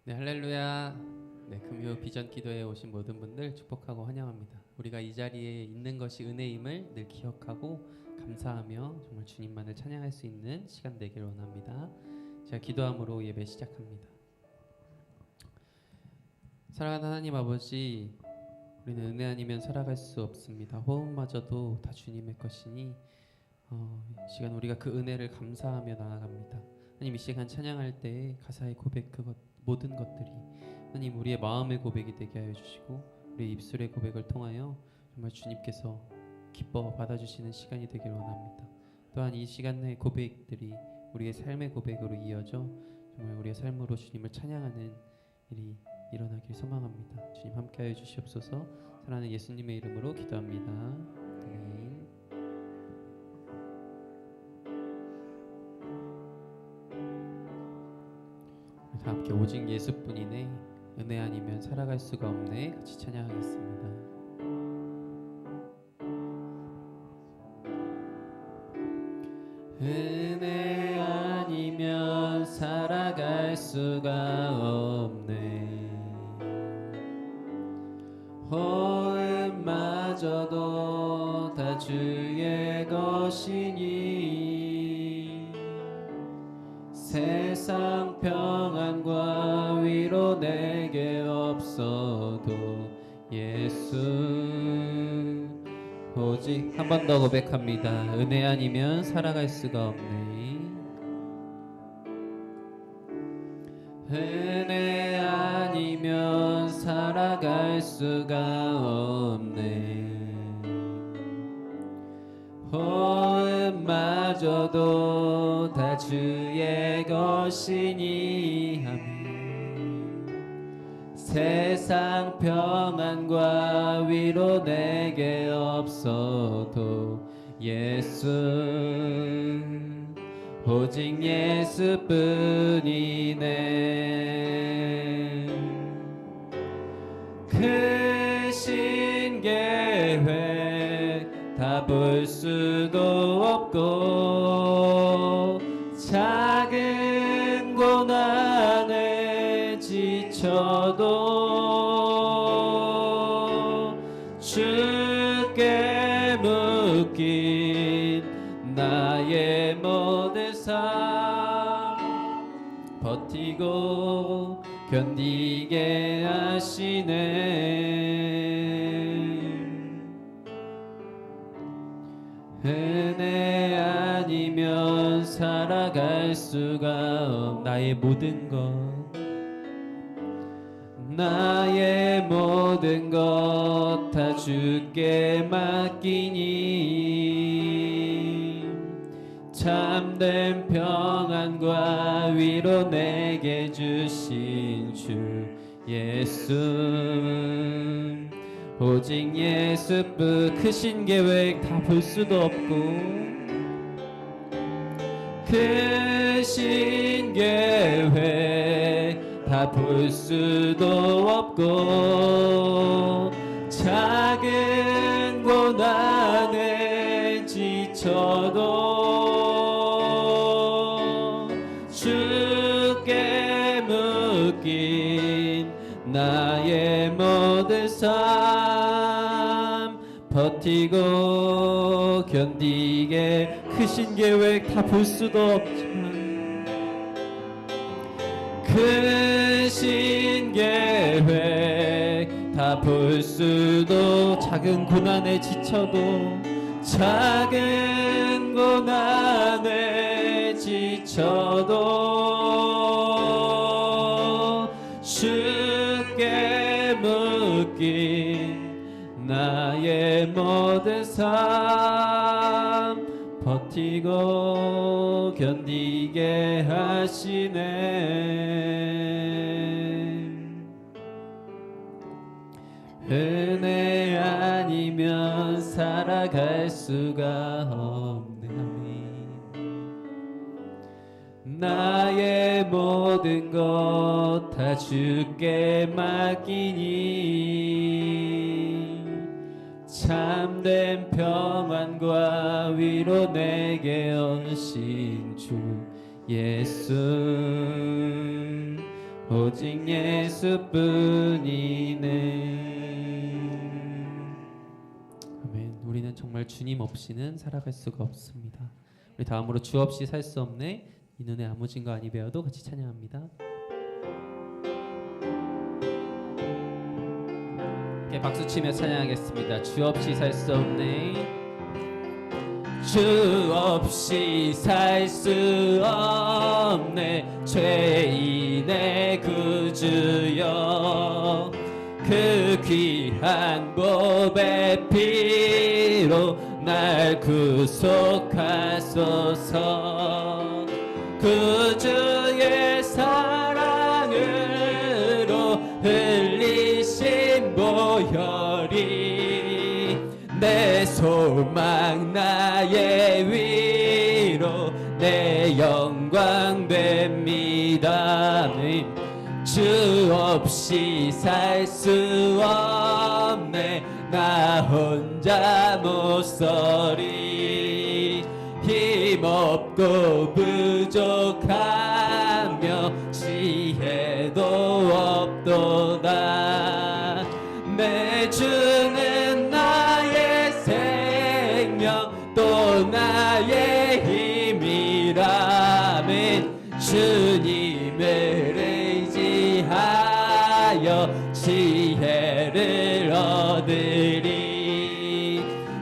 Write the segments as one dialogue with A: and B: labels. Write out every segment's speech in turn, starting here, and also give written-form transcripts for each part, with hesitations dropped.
A: 네, 할렐루야. 네, 금요 비전 기도에 오신 모든 분들 축복하고 환영합니다. 우리가 이 자리에 있는 것이 은혜임을 늘 기억하고 감사하며 정말 주님만을 찬양할 수 있는 시간 되기를 원합니다. 제가 기도함으로 예배 시작합니다. 사랑하는 하나님 아버지, 우리는 은혜 아니면 살아갈 수 없습니다. 호흡마저도 다 주님의 것이니 이 시간 우리가 그 은혜를 감사하며 나아갑니다. 하나님, 이 시간 찬양할 때 가사의 고백 모든 것들이 하나님 우리의 마음의 고백이 되게 하여 주시고 우리의 입술의 고백을 통하여 정말 주님께서 기뻐 받아주시는 시간이 되기를 원합니다. 또한 이 시간의 고백들이 우리의 삶의 고백으로 이어져 정말 우리의 삶으로 주님을 찬양하는 일이 일어나길 소망합니다. 주님 함께하여 주시옵소서. 사랑하는 예수님의 이름으로 기도합니다. 아멘. 다 함께 오직 예수뿐이네, 은혜 아니면 살아갈 수가 없네, 같이 찬양하겠습니다. 은혜 아니면 살아갈 수가 없네, 호흡마저도 다 주의 것이니 세상 평안과 위로 내게 없어도 예수, 오직 한 번 더 고백합니다. 은혜 아니면 살아갈 수가 없네, 은혜 아니면 살아갈 수가 없네, 호흡마저도 다 주의 것이니 아멘. 세상 평안과 위로 내게 없어도 예수, 오직 예수뿐이네. 크신 계획 다 볼 수도 없고 작은 고난에 지쳐도 주께 묶인 나의 모든 삶 버티고 견디게 하시네. 은혜 아니면 살아갈 수가 나의 모든 것, 나의 모든 것 다 주께 맡기니 참된 평안과 위로 내게 주신 주 예수, 오직 예수뿐. 크신 계획 다 볼 수도 없고 크신 계획 다 볼 수도 없고 작은 고난에 지쳐도 주께 묶인 나의 모든 삶 버티고 견디게. 크신 계획 다 볼 수도 없지만 크신 계획 다 볼 수도, 작은 고난에 지쳐도 작은 고난에 지쳐도 주께 묶인 나의 모든 삶 버티고 견디게 하시네. 은혜 아니면 살아갈 수가 없네. 나의 모든 것 다 주께 맡기니 참된 평안과 위로 내게 오신 주 예수, 오직 예수뿐이네. 아멘. 우리는 정말 주님 없이는 살아갈 수가 없습니다. 우리 다음으로 주 없이 살 수 없네, 이 눈에 아무 증거 아니 배워도 같이 찬양합니다. 이렇게 박수치며 찬양하겠습니다. 주 없이 살 수 없네. 주 없이 살 수 없네. 죄인의 구주여, 그 귀한 보배 피로 날 구속하소서. 구주의 사랑으로 흘리신 보혈이 내 소망 나의 위로 내 영광 됩니다. 주 없이 살 수 없네. 나 혼자 못 서리. 힘없고 부족하며 지혜도 없도다. 내 주는 나의 생명 또 나의 힘이라면 주님을 의지하여 지혜를 얻으리.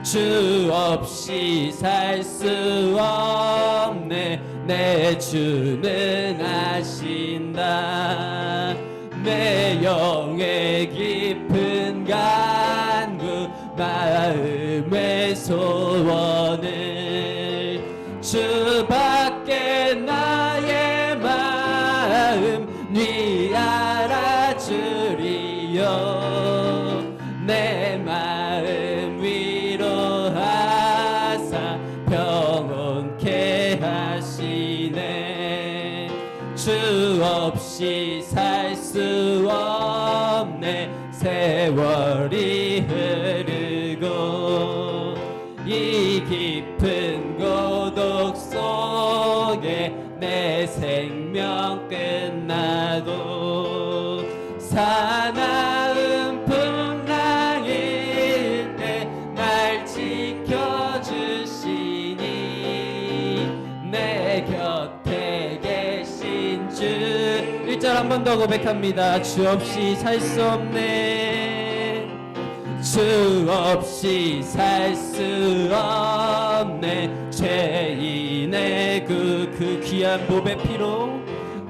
A: 주 없이 살 수 없네. 내 주는 아신다. 내 영의 깊은 간구 마음의 소원을 주밖에 나의 마음 네 알아주리요. 내 마음 위로하사 평온케 하시네. 주 없이 살 수 없네. 세월이 흐르고 이 깊은 고독 속에 내 생명 끝나도 사나운 풍랑일 때 날 지켜주시니 내 곁에 계신 주. 1절 한 번 더 고백합니다. 주 없이 살 수 없네. 주 없이 살 수 없네. 죄인의 그 귀한 보배 피로,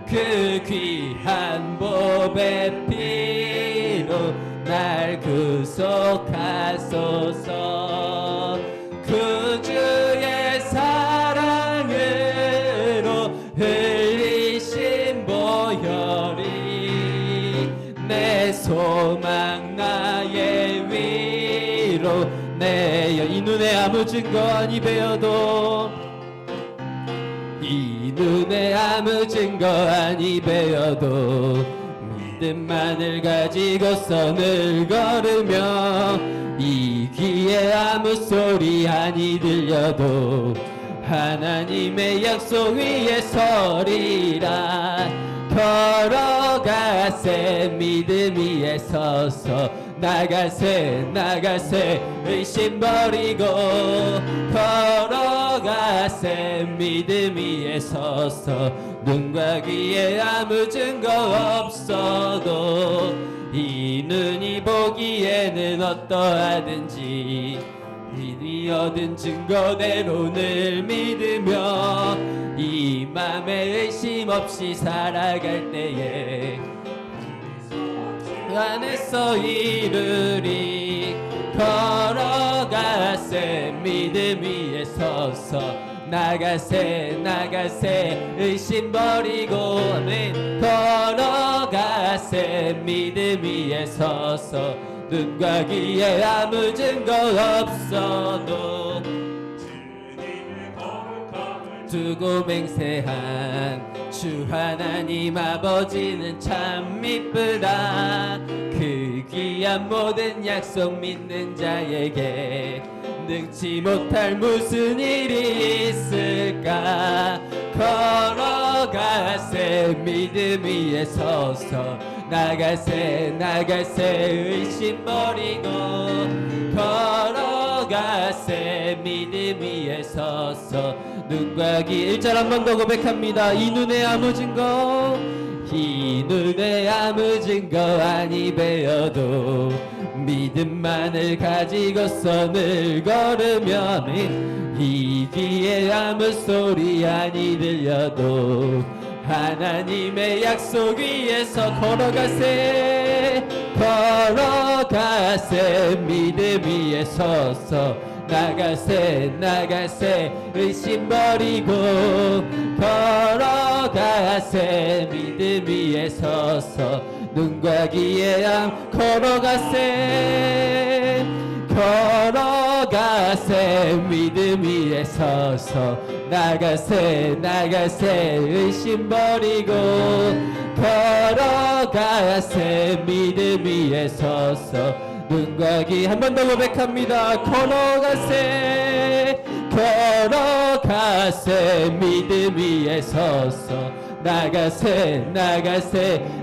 A: 그 귀한 보배 피로 날 구속하소서. 그 주의 사랑으로 흘리신 보혈이 내 소망 나의 위로 내어. 이 눈에 아무 증거 아니 배어도, 이 눈에 아무 증거 아니 배어도 믿음만을 가지고서 늘 걸으며 이 귀에 아무 소리 아니 들려도 하나님의 약속 위에 서리라. 걸어가세 믿음 위에 서서 나가세 나가세 의심 버리고 걸어가세 믿음 위에 서서 눈과 귀에 아무 증거 없어도 이 눈이 보기에는 어떠하든지 이미 얻은 증거대로 늘 믿으며 이 맘에 의심 없이 살아갈 때에 안에서 이르리. 걸어가세 믿음 위에 서서 나가세 나가세 의심 버리고 아멘. 걸어가세 믿음 위에 서서 눈과 귀에 아무 증거 없어도 주님의 거룩함을 두고 맹세한 주 하나님 아버지는 참 이쁘다. 그 귀한 모든 약속 믿는 자에게 능치 못할 무슨 일이 있을까. 걸어가 걸어가세 믿음 위에 서서 나가세 의심 버리고 걸어가세 믿음 위에 서서 눈과 귀 1절 한 번 더 고백합니다. 이 눈에 아무진 거 이 눈에 아무진 거 아니 배어도 믿음만을 가지고서 늘 걸으면 이 귀에 아무 소리 아니 들려도 하나님의 약속 위에서 걸어가세 믿음 위에 서서 나가세 의심 버리고 걸어가세 믿음 위에 서서 눈과 귀에 암 걸어가세 믿음 위에 서서 나가세 의심 버리고 걸어가세 믿음 위에 서서 눈과 귀 한 번 더 고백합니다. 걸어가세 믿음 위에 서서 나가세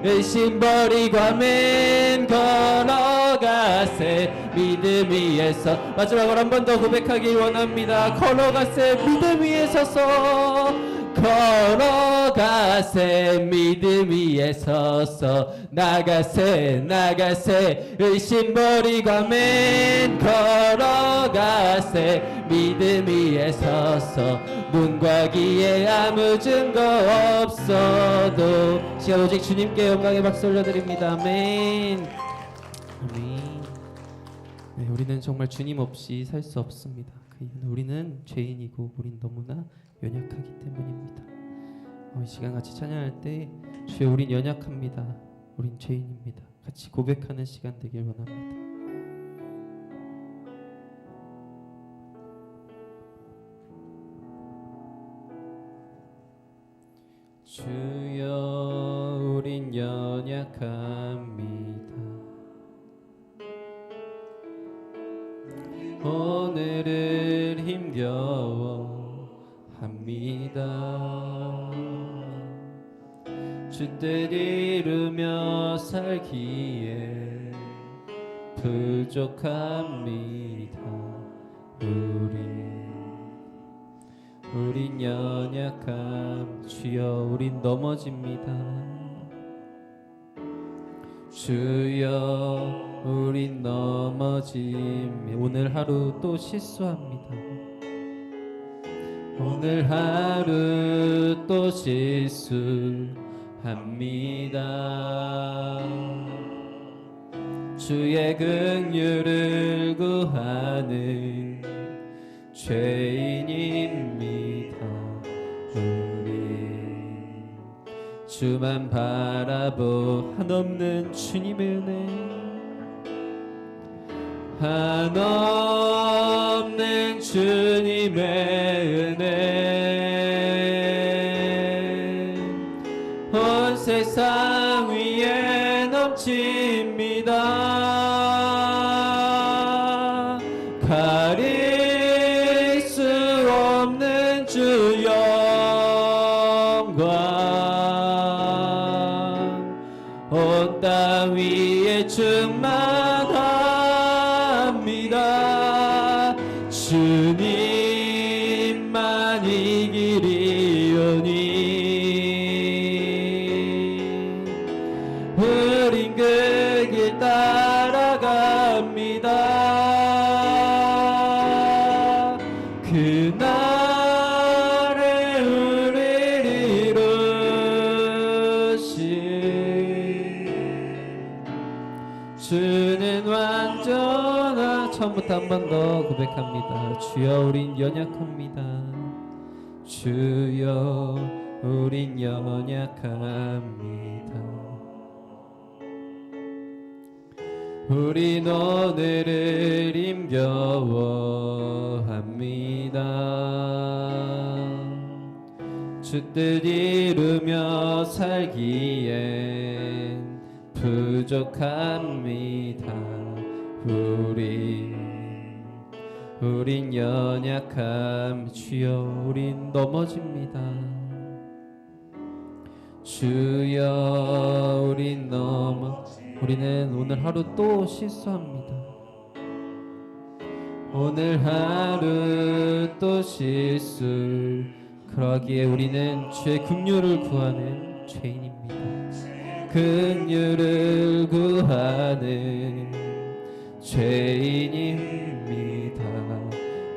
A: 의심 버리고 아멘 걸어가세 믿음 위에서 마지막으로 한 번 더 고백하기 원합니다. 걸어가세 믿음 위에 서서 걸어가세 믿음 위에 서서 나가세 의심 버리고 아멘 걸어가세 믿음 위에 서서 눈과 귀에 아무 증거 없어도 시간 오직 주님께 영광의 박수 올려드립니다. 아멘. 네, 우리는 정말 주님 없이 살 수 없습니다. 그 이유는 우리는 죄인이고 우린 너무나 연약하기 때문입니다. 이 시간 같이 찬양할 때 주여 우린 연약합니다. 우린 죄인입니다. 같이 고백하는 시간 되길 원합니다. 주여 우린 연약합니다. 오늘을 힘겨워 합니다. 주 뜻 이루며 살기에 부족합니다. 우린 연약함 주여 우린 넘어집니다. 주여 우린 넘어짐 오늘 하루 또 실수합니다. 오늘 하루 또 실수합니다. 주의 긍휼을 구하는 죄인입니다. 우리 주만 바라보 한없는 주님의 은혜 한없는 주님의 은혜 온 세상 위에 넘칩니다. 가릴 수 없는 주 영광 온 땅 위에 충만합니다. 주님만 이 길이오니 우린 그 길 따라갑니다. 그날에 우리를 이루신 주는 완전한 처음부터 한 번 더 고백합니다. 주여 우린 연약합니다. 주여 우린 연약합니다. 우린 오늘을 힘겨워합니다. 주 뜻 이루며 살기엔 부족합니다. 우린 연약함 주여 우린 넘어집니다. 주여 우리는 오늘 하루 또 실수합니다. 오늘 하루 또 실수. 그러기에 우리는 주의 긍휼을 구하는 죄인입니다. 긍휼을 구하는 죄인입니다.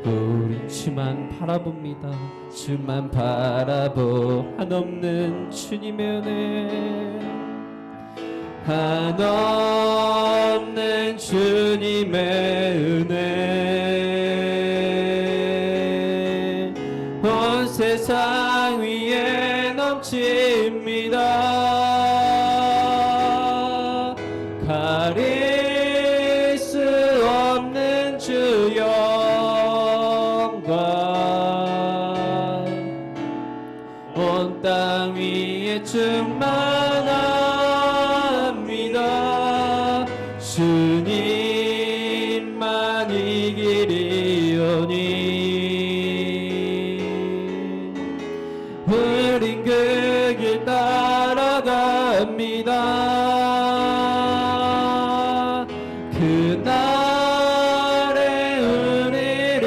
A: 우린 주만 바라봅니다. 주만 바라보 한없는 주님의 은혜, 한없는 주님의 은혜 온 세상 위에 넘칩니다. 가릴 수 없는 주 영광 온 땅 위에 충만합니다. 주님만 이기리오니 우린 그 길 따라갑니다. 그날에 우리를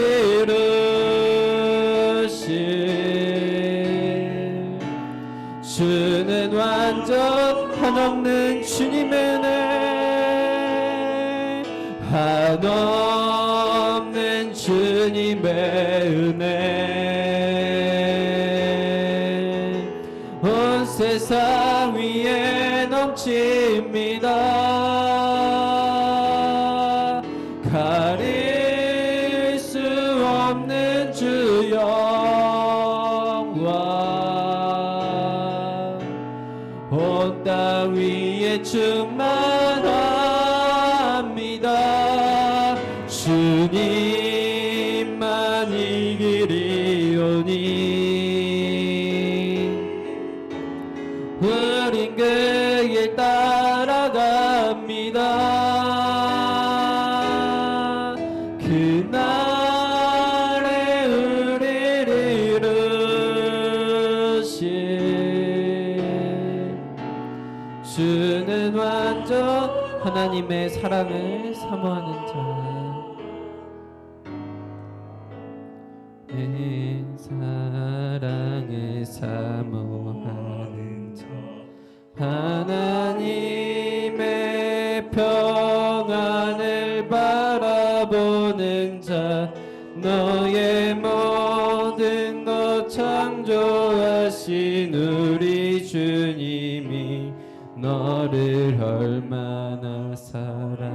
A: 이루실 주는 완전 한없는 주님의 은혜, 한없는 주님의 은혜 온 세상 위에 넘칩니다. 가릴 수 없는 주 영광 온 땅 위에 충만합니다. 주님만 이기리오니 우린 그 길 따라갑니다. 그날에 우리를 이루실 주는 완전 하나님의 사랑을 사모하는 자, 내 사랑을 사모하는 자, 하나님의 평안을 바라보는 자, 너의 모든 것 창조하신 우리 주님이 너를 얼마나 사랑하시는지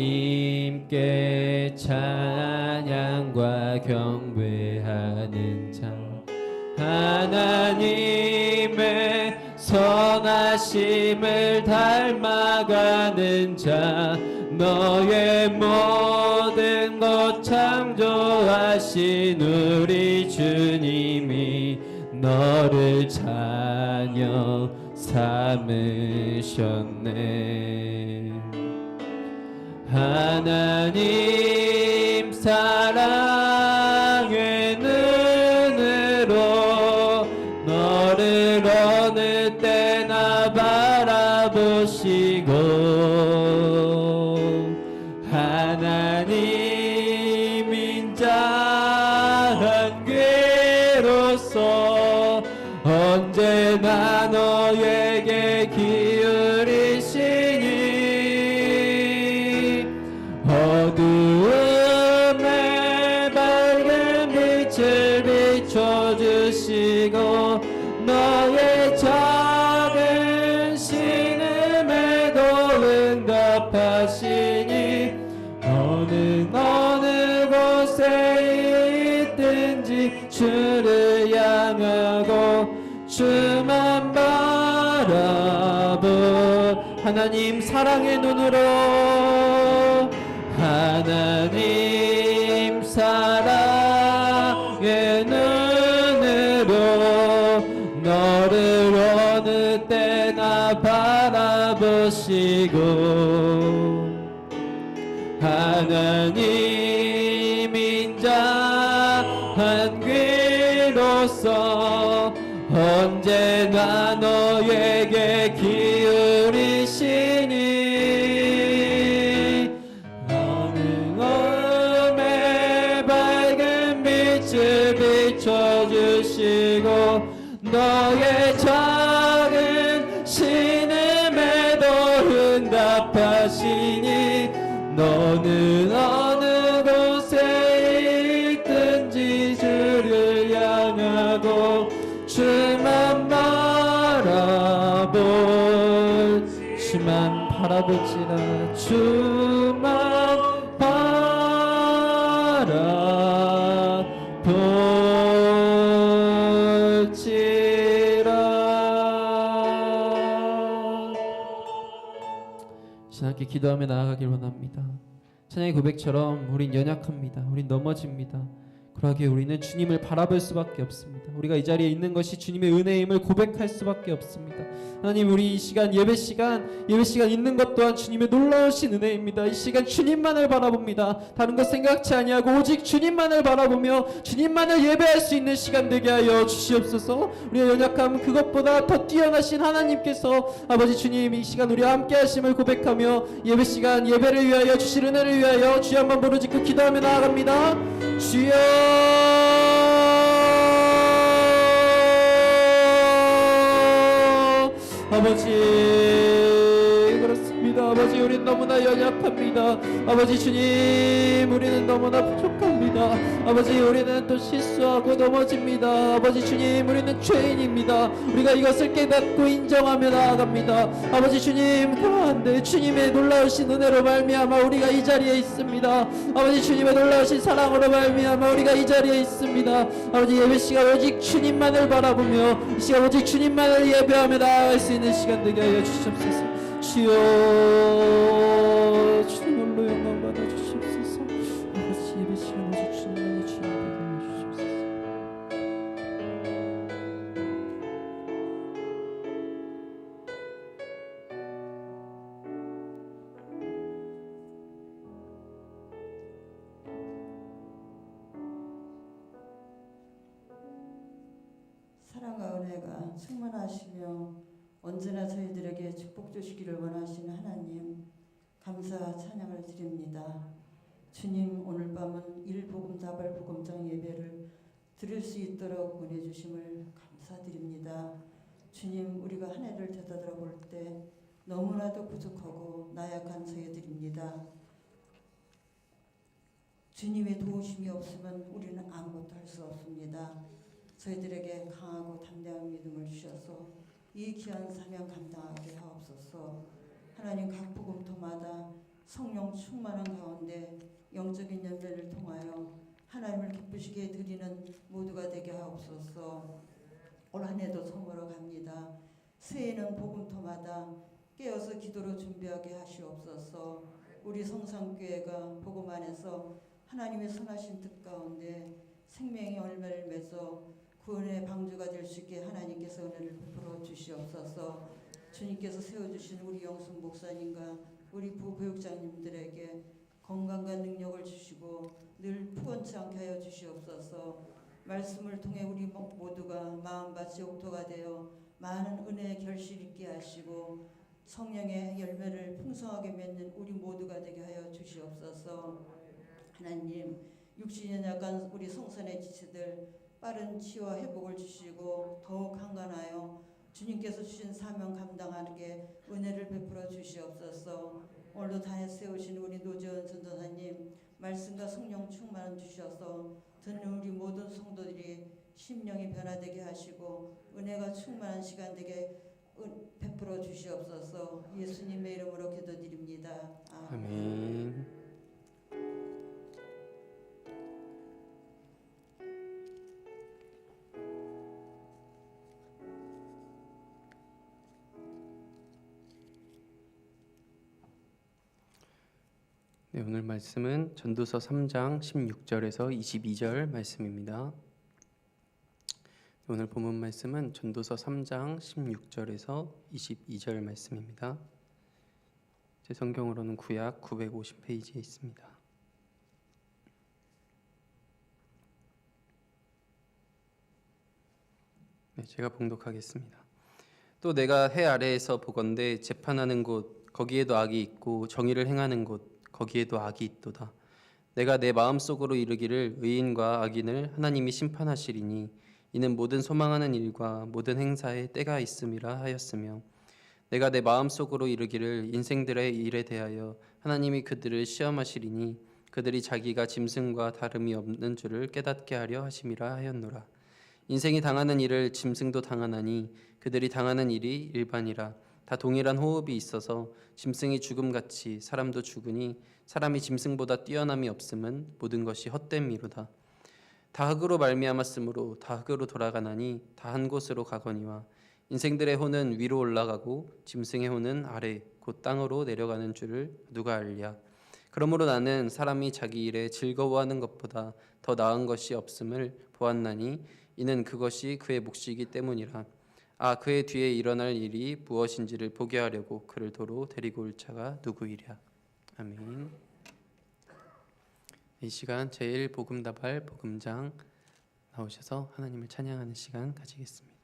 A: 하나님께 찬양과 경배하는 자, 하나님의 선하심을 닮아가는 자, 너의 모든 것 창조하신 우리 주님이 너를 자녀 삼으셨네. 하나님 사랑의 눈으로 너를 어느 때나 바라보시고 하나님 인자 한 괴로서 언제나 너에게 기울이시니 어두움에 밝은 빛을 비춰주시고 너의 작은 신음에도 응답하시니 어느 곳에 있든지 주를 향하고 주만 바라보 하나님 사랑의 눈으로 하나님 사랑의 눈으로 너를 어느 때나 바라보시고 하나님 인자 다 너에게 기울이시니 너는 어둠에 밝은 빛을 비춰주시고 너의 작은 신음에도 응답하시니 너는 어느 곳에 있든지 주를 향하고 주만 바라볼지라 주만 바라볼지라. 신학기 기도하며 나아가길 원합니다. 찬양의 고백처럼 우린 연약합니다. 우린 넘어집니다. 그러기에 우리는 주님을 바라볼 수밖에 없습니다. 우리가 이 자리에 있는 것이 주님의 은혜임을 고백할 수밖에 없습니다. 하나님, 우리 이 시간 예배 시간 있는 것 또한 주님의 놀라우신 은혜입니다. 이 시간 주님만을 바라봅니다. 다른 것 생각지 아니하고 오직 주님만을 바라보며 주님만을 예배할 수 있는 시간 되게 하여 주시옵소서. 우리의 연약함 그것보다 더 뛰어나신 하나님께서 아버지 주님 이 시간 우리와 함께 하심을 고백하며 예배 시간 예배를 위하여 주실 은혜를 위하여 주여 한번 부르짖고 기도하며 나아갑니다. 주여 아버지, 그렇습니다. 아버지, 우리는 너무나 연약합니다. 아버지 주님, 우리는 너무나 부족합니다. 아버지, 우리는 또 실수하고 넘어집니다. 아버지 주님, 우리는 죄인입니다. 우리가 이것을 깨닫고 인정하며 나아갑니다. 아버지 주님, 그러한데 주님의 놀라우신 은혜로 말미암아 우리가 이 자리에 있습니다. 아버지 주님의 놀라우신 사랑으로 말미암아 우리가 이 자리에 있습니다. 아버지, 예배 시간 오직 주님만을 바라보며 이 시간 오직 주님만을 예배하며 나아갈 수 있는 시간 되게 하여 주시옵소서. 주여, 주님 홀로 영광 받아 주시옵소서. 아버지, 예배 시간 오직 주님만이 주님 되게 하여 주시옵소서.
B: 사랑과 은혜가 충만하시며 언제나 저희들에게 축복 주시기를 원하시는 하나님, 감사 찬양을 드립니다. 주님, 오늘 밤은 일복음다발복음장 예배를 드릴 수 있도록 은혜 주심을 감사드립니다. 주님, 우리가 한 해를 되돌아볼 때 너무나도 부족하고 나약한 저희들입니다. 주님의 도우심이 없으면 우리는 아무것도 할 수 없습니다. 저희들에게 강하고 담대한 믿음을 주셔서 이 귀한 사명 감당하게 하옵소서. 하나님, 각 복음토마다 성령 충만한 가운데 영적인 열매를 통하여 하나님을 기쁘시게 드리는 모두가 되게 하옵소서. 올 한 해도 성으로 갑니다. 새해는 복음토마다 깨어서 기도로 준비하게 하시옵소서. 우리 성산교회가 복음 안에서 하나님의 선하신 뜻 가운데 생명의 열매를 맺어 구원의 방주가 될 수 있게 하나님께서 은혜를 베풀어 주시옵소서. 주님께서 세워주신 우리 영순 목사님과 우리 부교육장님들에게 건강과 능력을 주시고 늘 푸근치 않게 하여 주시옵소서. 말씀을 통해 우리 모두가 마음밭이 옥토가 되어 많은 은혜의 결실 있게 하시고 성령의 열매를 풍성하게 맺는 우리 모두가 되게 하여 주시옵소서. 하나님, 육신이 약한 우리 성산의 지체들 빠른 치유와 회복을 주시고 더욱 강건하여 주님께서 주신 사명 감당하게 은혜를 베풀어 주시옵소서. 오늘도 단에 세우신 우리 노재원 전도사님 말씀과 성령 충만을 주셔서 듣는 우리 모든 성도들이 심령이 변화되게 하시고 은혜가 충만한 시간 되게 베풀어 주시옵소서. 예수님의 이름으로 기도드립니다.
A: 아멘. 네, 오늘 말씀은 전도서 3장 16절에서 22절 말씀입니다. 오늘 본문 말씀은 전도서 3장 16절에서 22절 말씀입니다. 제 성경으로는 구약 950페이지에 있습니다. 네, 제가 봉독하겠습니다. 또 내가 해 아래에서 보건대 재판하는 곳 거기에도 악이 있고 정의를 행하는 곳 거기에도 악이 있도다. 내가 내 마음속으로 이르기를 의인과 악인을 하나님이 심판하시리니 이는 모든 소망하는 일과 모든 행사에 때가 있음이라 하였으며 내가 내 마음속으로 이르기를 인생들의 일에 대하여 하나님이 그들을 시험하시리니 그들이 자기가 짐승과 다름이 없는 줄을 깨닫게 하려 하심이라 하였노라. 인생이 당하는 일을 짐승도 당하나니 그들이 당하는 일이 일반이라. 다 동일한 호흡이 있어서 짐승이 죽음같이 사람도 죽으니 사람이 짐승보다 뛰어남이 없음은 모든 것이 헛됨이로다. 다 흙으로 말미암았으므로 다 흙으로 돌아가나니 다 한 곳으로 가거니와 인생들의 혼은 위로 올라가고 짐승의 혼은 아래 곧 땅으로 내려가는 줄을 누가 알랴. 그러므로 나는 사람이 자기 일에 즐거워하는 것보다 더 나은 것이 없음을 보았나니 이는 그것이 그의 몫이기 때문이라. 그의 뒤에 일어날 일이 무엇인지를 보게 하려고 그를 도로 데리고 올 자가 누구이랴. 아멘. 이 시간 제1복음다발 복음장 나오셔서 하나님을 찬양하는 시간 가지겠습니다.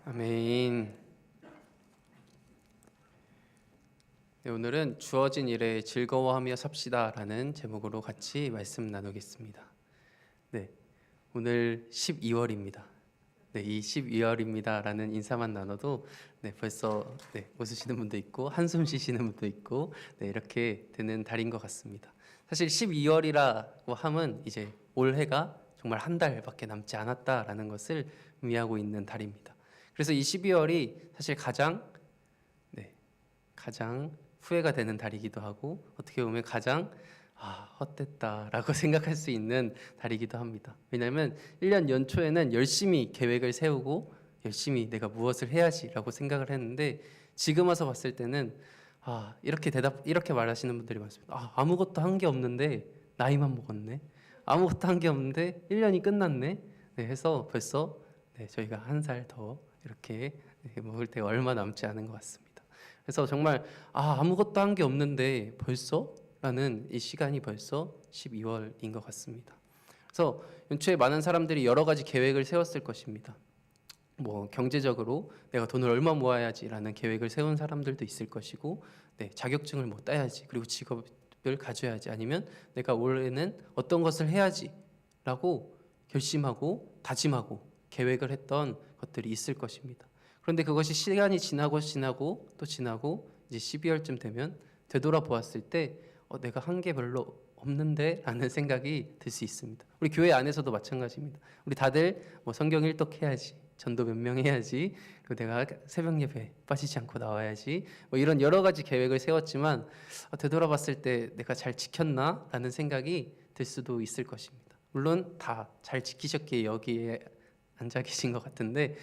A: 아멘. 네, 오늘은 주어진 일에 즐거워하며 삽시다라는 제목으로 같이 말씀 나누겠습니다. 네, 오늘 12월입니다. 네, 이 12월입니다라는 인사만 나눠도 벌써 웃으시는 분도 있고 한숨 쉬시는 분도 있고 이렇게 되는 달인 것 같습니다. 사실 12월이라고 함은 이제 올해가 정말 한 달밖에 남지 않았다라는 것을 의미하고 있는 달입니다. 그래서 이 12월이 사실 가장 후회가 되는 달이기도 하고 어떻게 보면 가장 헛됐다라고 생각할 수 있는 달이기도 합니다. 왜냐하면 1년 연초에는 열심히 계획을 세우고 열심히 내가 무엇을 해야지라고 생각을 했는데 지금 와서 봤을 때는 이렇게 말하시는 분들이 많습니다. 아무것도 한 게 없는데 나이만 먹었네. 아무것도 한 게 없는데 1년이 끝났네. 네, 해서 벌써 저희가 한 살 더 이렇게 먹을 때 얼마 남지 않은 것 같습니다. 그래서 정말 아무것도 한 게 없는데 벌써? 라는 이 시간이 벌써 12월인 것 같습니다. 그래서 연초에 많은 사람들이 여러 가지 계획을 세웠을 것입니다. 뭐 경제적으로 내가 돈을 얼마 모아야지라는 계획을 세운 사람들도 있을 것이고, 자격증을 뭐 따야지, 그리고 직업을 가져야지, 아니면 내가 올해는 어떤 것을 해야지라고 결심하고 다짐하고 계획을 했던 것들이 있을 것입니다. 그런데 그것이 시간이 지나고 또 지나고 이제 12월쯤 되면 되돌아보았을 때 내가 한 게 별로 없는데 라는 생각이 들 수 있습니다. 우리 교회 안에서도 마찬가지입니다. 우리 다들 뭐 성경 일독해야지, 전도 몇 명 해야지, 그리고 내가 새벽 예배 빠지지 않고 나와야지, 뭐 이런 여러 가지 계획을 세웠지만 되돌아봤을 때 내가 잘 지켰나? 라는 생각이 들 수도 있을 것입니다. 물론 다 잘 지키셨기에 여기에 앉아 계신 것 같은데,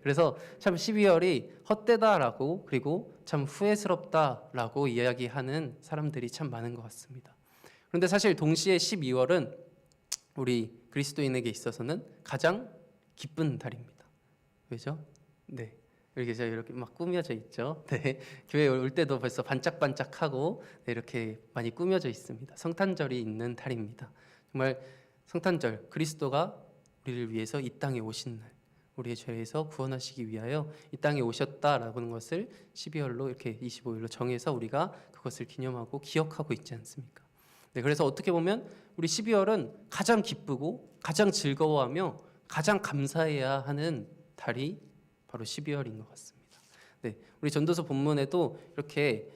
A: 그래서 참 12월이 헛되다라고, 그리고 참 후회스럽다라고 이야기하는 사람들이 참 많은 것 같습니다. 그런데 사실 동시에 12월은 우리 그리스도인에게 있어서는 가장 기쁜 달입니다. 왜죠? 이렇게 막 꾸며져 있죠. 교회 올 때도 벌써 반짝반짝하고 이렇게 많이 꾸며져 있습니다. 성탄절이 있는 달입니다. 정말 성탄절, 그리스도가 우리를 위해서 이 땅에 오신 날, 우리의 죄에서 구원하시기 위하여 이 땅에 오셨다라는 것을 12월로 이렇게 25일로 정해서 우리가 그것을 기념하고 기억하고 있지 않습니까? 그래서 어떻게 보면 우리 12월은 가장 기쁘고 가장 즐거워하며 가장 감사해야 하는 달이 바로 12월인 것 같습니다. 우리 전도서 본문에도 이렇게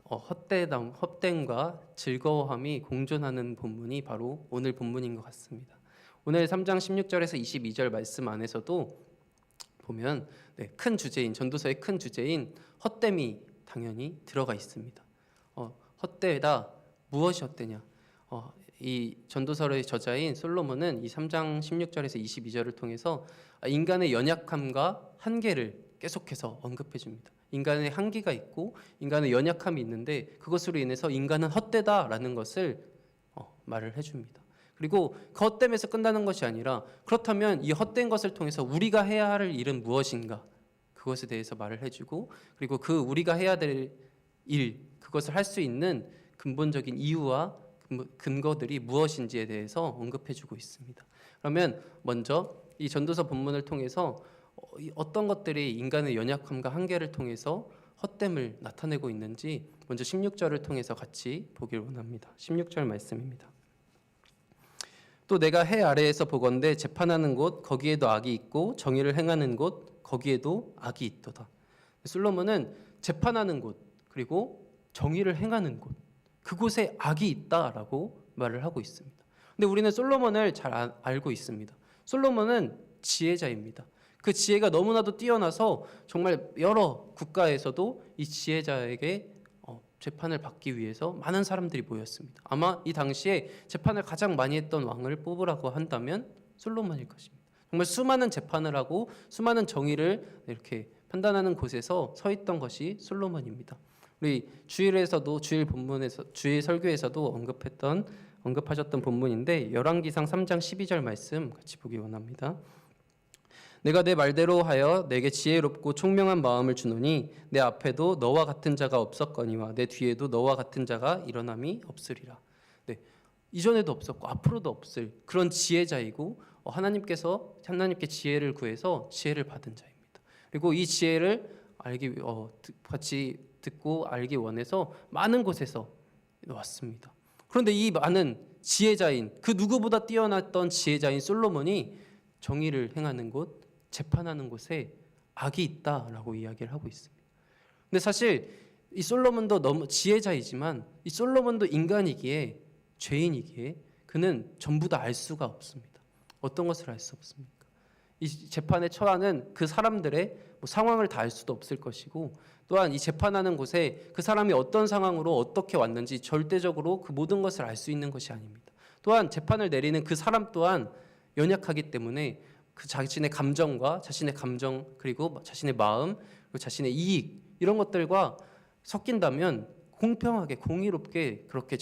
A: 헛됨과 즐거워함이 공존하는 본문이 바로 오늘 본문인 것 같습니다. 오늘 3장 16절에서 22절 말씀 안에서도 보면 큰 주제인, 전도서의 큰 주제인 헛됨이 당연히 들어가 있습니다. 헛되다, 무엇이 헛되냐? 이 전도서의 저자인 솔로몬은 이 3장 16절에서 22절을 통해서 인간의 연약함과 한계를 계속해서 언급해 줍니다. 인간의 한계가 있고 인간의 연약함이 있는데 그것으로 인해서 인간은 헛되다라는 것을 말을 해줍니다. 그리고 그 헛됨에서 끝나는 것이 아니라, 그렇다면 이 헛된 것을 통해서 우리가 해야 할 일은 무엇인가, 그것에 대해서 말을 해주고, 그리고 그 우리가 해야 될 일, 그것을 할 수 있는 근본적인 이유와 근거들이 무엇인지에 대해서 언급해주고 있습니다. 그러면 먼저 이 전도서 본문을 통해서 어떤 것들이 인간의 연약함과 한계를 통해서 헛됨을 나타내고 있는지 먼저 16절을 통해서 같이 보길 원합니다. 16절 말씀입니다. 또 내가 해 아래에서 보건대 재판하는 곳 거기에도 악이 있고 정의를 행하는 곳 거기에도 악이 있도다. 솔로몬은 재판하는 곳, 그리고 정의를 행하는 곳, 그곳에 악이 있다라고 말을 하고 있습니다. 근데 우리는 솔로몬을 잘 알고 있습니다. 솔로몬은 지혜자입니다. 그 지혜가 너무나도 뛰어나서 정말 여러 국가에서도 이 지혜자에게 재판을 받기 위해서 많은 사람들이 모였습니다. 아마 이 당시에 재판을 가장 많이 했던 왕을 뽑으라고 한다면 솔로몬일 것입니다. 정말 수많은 재판을 하고 수많은 정의를 이렇게 판단하는 곳에서 서 있던 것이 솔로몬입니다. 우리 주일에서도 주일 본문에서 주일 설교에서도 언급하셨던 본문인데 열왕기상 3장 12절 말씀 같이 보기 원합니다. 내가 내 말대로 하여 내게 지혜롭고 총명한 마음을 주노니 내 앞에도 너와 같은 자가 없었거니와 내 뒤에도 너와 같은 자가 일어남이 없으리라. 이전에도 없었고 앞으로도 없을 그런 지혜자이고 하나님께 지혜를 구해서 지혜를 받은 자입니다. 그리고 이 지혜를 같이 듣고 알기 원해서 많은 곳에서 왔습니다. 그런데 이 많은 지혜자인, 그 누구보다 뛰어났던 지혜자인 솔로몬이 정의를 행하는 곳, 재판하는 곳에 악이 있다라고 이야기를 하고 있습니다. 근데 사실 이 솔로몬도 너무 지혜자이지만 이 솔로몬도 인간이기에, 죄인이기에 그는 전부 다 알 수가 없습니다. 어떤 것을 알 수 없습니까? 이 재판에 처하는 그 사람들의 뭐 상황을 다 알 수도 없을 것이고, 또한 이 재판하는 곳에 그 사람이 어떤 상황으로 어떻게 왔는지 절대적으로 그 모든 것을 알 수 있는 것이 아닙니다. 또한 재판을 내리는 그 사람 또한 연약하기 때문에 그 자신의 감정과 자신의 감정, 그리고 자신의 마음, 그리고 자신의 이익, 이런 것들과 섞인다면 공평하게 공의롭게 그렇게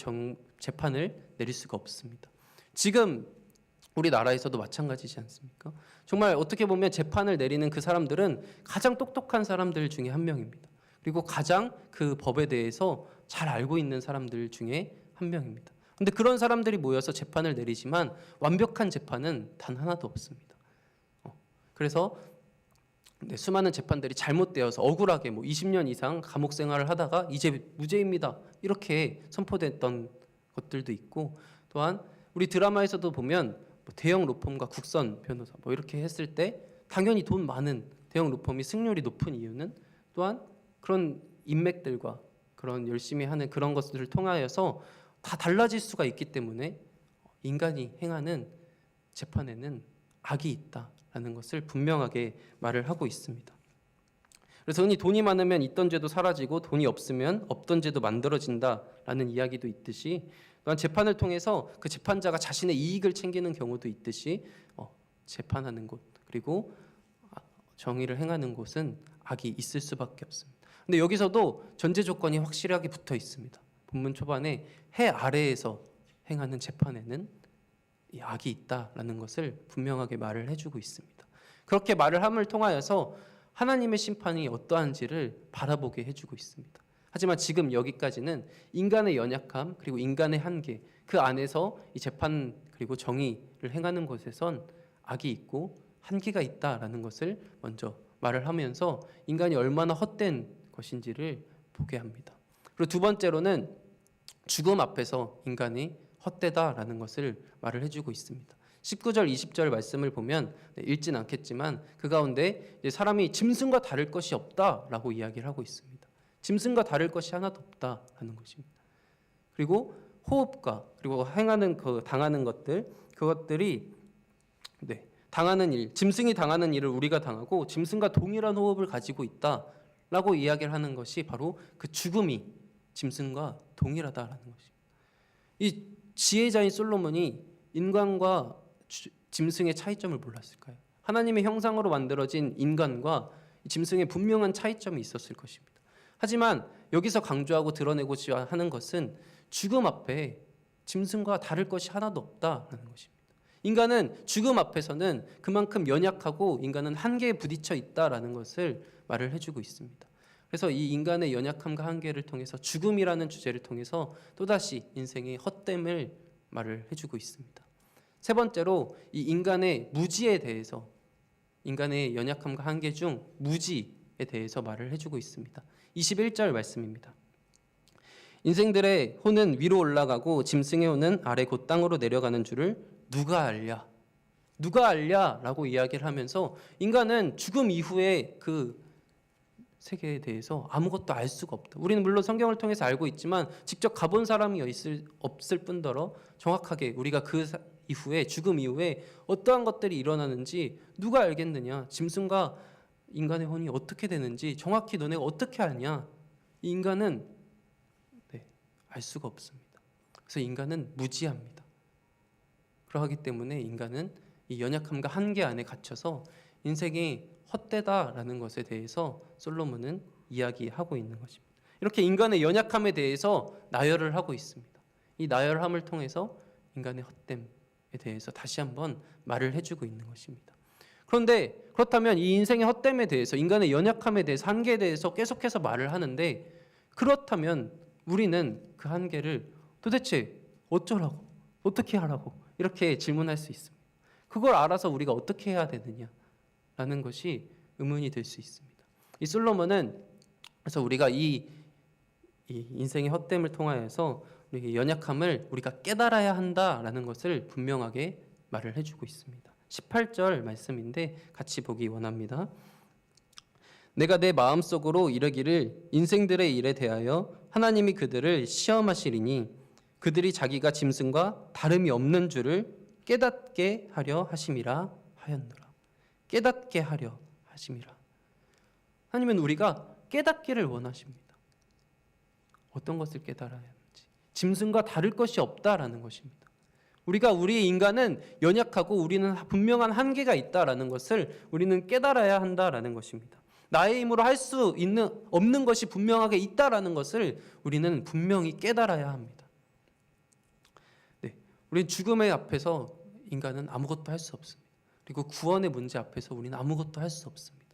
A: 재판을 내릴 수가 없습니다. 지금 우리나라에서도 마찬가지지 않습니까? 정말 어떻게 보면 재판을 내리는 그 사람들은 가장 똑똑한 사람들 중에 한 명입니다. 그리고 가장 그 법에 대해서 잘 알고 있는 사람들 중에 한 명입니다. 그런데 그런 사람들이 모여서 재판을 내리지만 완벽한 재판은 단 하나도 없습니다. 그래서 수많은 재판들이 잘못되어서 억울하게 20년 이상 감옥 생활을 하다가 이제 무죄입니다, 이렇게 선포됐던 것들도 있고, 또한 우리 드라마에서도 보면 대형 로펌과 국선 변호사 이렇게 했을 때 당연히 돈 많은 대형 로펌이 승률이 높은 이유는 또한 그런 인맥들과 그런 열심히 하는 그런 것들을 통하여서 다 달라질 수가 있기 때문에 인간이 행하는 재판에는 악이 있다라는 것을 분명하게 말을 하고 있습니다. 그래서 흔히 돈이 많으면 있던 죄도 사라지고 돈이 없으면 없던 죄도 만들어진다라는 이야기도 있듯이, 또한 재판을 통해서 그 재판자가 자신의 이익을 챙기는 경우도 있듯이 재판하는 곳, 그리고 정의를 행하는 곳은 악이 있을 수밖에 없습니다. 근데 여기서도 전제 조건이 확실하게 붙어 있습니다. 본문 초반에 해 아래에서 행하는 재판에는 이 악이 있다라는 것을 분명하게 말을 해주고 있습니다. 그렇게 말을 함을 통하여서 하나님의 심판이 어떠한지를 바라보게 해주고 있습니다. 하지만 지금 여기까지는 인간의 연약함, 그리고 인간의 한계, 그 안에서 이 재판 그리고 정의를 행하는 것에선 악이 있고 한계가 있다라는 것을 먼저 말을 하면서 인간이 얼마나 헛된 것인지를 보게 합니다. 그리고 두 번째로는 죽음 앞에서 인간이 헛되다라는 것을 말을 해주고 있습니다. 19절, 20절 말씀을 보면 읽진 않겠지만 그 가운데 사람이 짐승과 다를 것이 없다라고 이야기를 하고 있습니다. 짐승과 다를 것이 하나도 없다라는 것입니다. 그리고 호흡과 그리고 행하는 당하는 것들, 그것들이 당하는 일, 짐승이 당하는 일을 우리가 당하고 짐승과 동일한 호흡을 가지고 있다라고 이야기를 하는 것이 바로 그 죽음이 짐승과 동일하다라는 것입니다. 이 지혜자인 솔로몬이 인간과 짐승의 차이점을 몰랐을까요? 하나님의 형상으로 만들어진 인간과 짐승의 분명한 차이점이 있었을 것입니다. 하지만 여기서 강조하고 드러내고자 하는 것은 죽음 앞에 짐승과 다를 것이 하나도 없다는 것입니다. 인간은 죽음 앞에서는 그만큼 연약하고 인간은 한계에 부딪혀 있다라는 것을 말을 해주고 있습니다. 그래서 이 인간의 연약함과 한계를 통해서 죽음이라는 주제를 통해서 또다시 인생의 헛됨을 말을 해주고 있습니다. 세 번째로 이 인간의 무지에 대해서, 인간의 연약함과 한계 중 무지에 대해서 말을 해주고 있습니다. 21절 말씀입니다. 인생들의 혼은 위로 올라가고 짐승의 혼은 아래 곧 땅으로 내려가는 줄을 누가 알랴? 누가 알랴라고 이야기를 하면서 인간은 죽음 이후에 그 세계에 대해서 아무것도 알 수가 없다. 우리는 물론 성경을 통해서 알고 있지만 직접 가본 사람이 없을 뿐더러 정확하게 우리가 그 이후에, 죽음 이후에 어떠한 것들이 일어나는지 누가 알겠느냐? 짐승과 인간의 혼이 어떻게 되는지 정확히 너네가 어떻게 아냐? 이 인간은 알 수가 없습니다. 그래서 인간은 무지합니다. 그러하기 때문에 인간은 이 연약함과 한계 안에 갇혀서 인생이 헛되다라는 것에 대해서 솔로몬은 이야기하고 있는 것입니다. 이렇게 인간의 연약함에 대해서 나열을 하고 있습니다. 이 나열함을 통해서 인간의 헛됨에 대해서 다시 한번 말을 해주고 있는 것입니다. 그런데 그렇다면 이 인생의 헛됨에 대해서, 인간의 연약함에 대해서, 한계에 대해서 계속해서 말을 하는데, 그렇다면 우리는 그 한계를 도대체 어쩌라고, 어떻게 하라고 이렇게 질문할 수 있습니다. 그걸 알아서 우리가 어떻게 해야 되느냐라는 것이 의문이 될 수 있습니다. 이 솔로몬은 그래서 우리가 이 인생의 헛됨을 통하여서 우리의 연약함을 우리가 깨달아야 한다라는 것을 분명하게 말을 해주고 있습니다. 18절 말씀인데 같이 보기 원합니다. 내가 내 마음속으로 이르기를 인생들의 일에 대하여 하나님이 그들을 시험하시리니 그들이 자기가 짐승과 다름이 없는 줄을 깨닫게 하려 하심이라 하였노라. 깨닫게 하려 하심이라. 하나님은 우리가 깨닫기를 원하십니다. 어떤 것을 깨달아야 하는지. 짐승과 다를 것이 없다라는 것입니다. 우리의 인간은 연약하고 우리는 분명한 한계가 있다라는 것을 우리는 깨달아야 한다라는 것입니다. 나의 힘으로 할 수 없는 것이 분명하게 있다라는 것을 우리는 분명히 깨달아야 합니다. 네, 우리는 죽음의 앞에서 인간은 아무것도 할 수 없습니다. 그리고 구원의 문제 앞에서 우리는 아무것도 할 수 없습니다.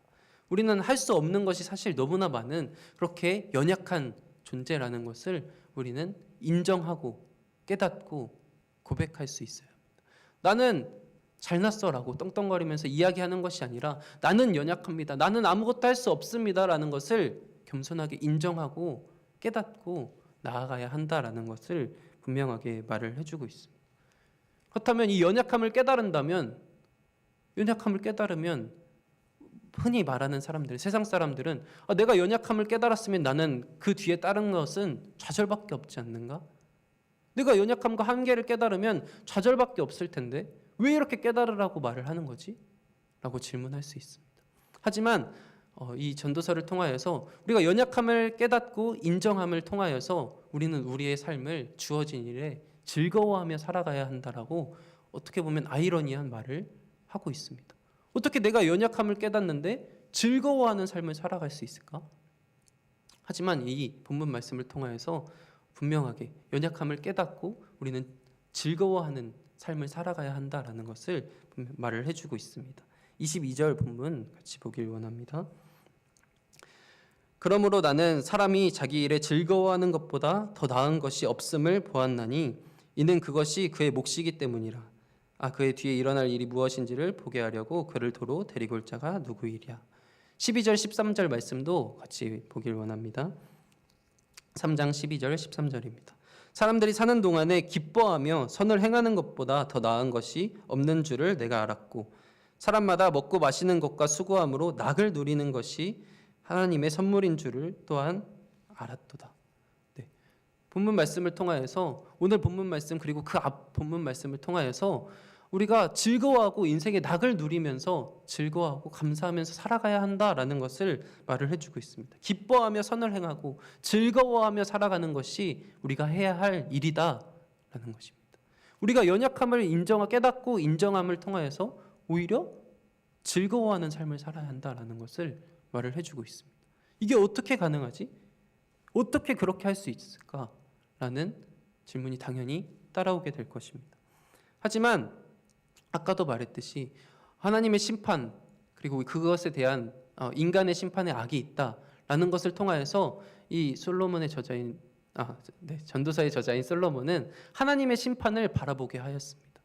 A: 우리는 할 수 없는 것이 사실 너무나 많은 그렇게 연약한 존재라는 것을 우리는 인정하고 깨닫고 고백할 수 있어야 합니다. 나는 잘났어라고 떵떵거리면서 이야기하는 것이 아니라 나는 연약합니다. 나는 아무것도 할 수 없습니다. 라는 것을 겸손하게 인정하고 깨닫고 나아가야 한다라는 것을 분명하게 말을 해주고 있습니다. 그렇다면 이 연약함을 깨달으면 흔히 말하는 사람들, 세상 사람들은 내가 연약함을 깨달았으면 나는 그 뒤에 따른 것은 좌절밖에 없지 않는가? 내가 연약함과 한계를 깨달으면 좌절밖에 없을 텐데 왜 이렇게 깨달으라고 말을 하는 거지? 라고 질문할 수 있습니다. 하지만 이 전도서를 통하여서 우리가 연약함을 깨닫고 인정함을 통하여서 우리는 우리의 삶을 주어진 일에 즐거워하며 살아가야 한다라고 어떻게 보면 아이러니한 말을 하고 있습니다. 어떻게 내가 연약함을 깨닫는데 즐거워하는 삶을 살아갈 수 있을까? 하지만 이 본문 말씀을 통하여서 분명하게 연약함을 깨닫고 우리는 즐거워하는 삶을 살아가야 한다라는 것을 말을 해주고 있습니다. 22절 본문 같이 보길 원합니다. 그러므로 나는 사람이 자기 일에 즐거워하는 것보다 더 나은 것이 없음을 보았나니 이는 그것이 그의 몫이기 때문이라. 그의 뒤에 일어날 일이 무엇인지를 보게 하려고 그를 도로 데리고 올 자가 누구이랴. 12절 13절 말씀도 같이 보길 원합니다. 3장 12절 13절입니다. 사람들이 사는 동안에 기뻐하며 선을 행하는 것보다 더 나은 것이 없는 줄을 내가 알았고 사람마다 먹고 마시는 것과 수고함으로 낙을 누리는 것이 하나님의 선물인 줄을 또한 알았도다. 네. 본문 말씀을 통하여서 오늘 본문 말씀 그리고 그 앞 본문 말씀을 통하여서 우리가 즐거워하고 인생의 낙을 누리면서 즐거워하고 감사하면서 살아가야 한다라는 것을 말을 해주고 있습니다. 기뻐하며 선을 행하고 즐거워하며 살아가는 것이 우리가 해야 할 일이다라는 것입니다. 우리가 연약함을 깨닫고 인정함을 통하여서 오히려 즐거워하는 삶을 살아야 한다라는 것을 말을 해주고 있습니다. 이게 어떻게 가능하지? 어떻게 그렇게 할 수 있을까라는 질문이 당연히 따라오게 될 것입니다. 하지만 아까도 말했듯이 하나님의 심판 그리고 그것에 대한 인간의 심판의 악이 있다라는 것을 통하여서 이 솔로몬의 저자인 전도서의 저자인 솔로몬은 하나님의 심판을 바라보게 하였습니다.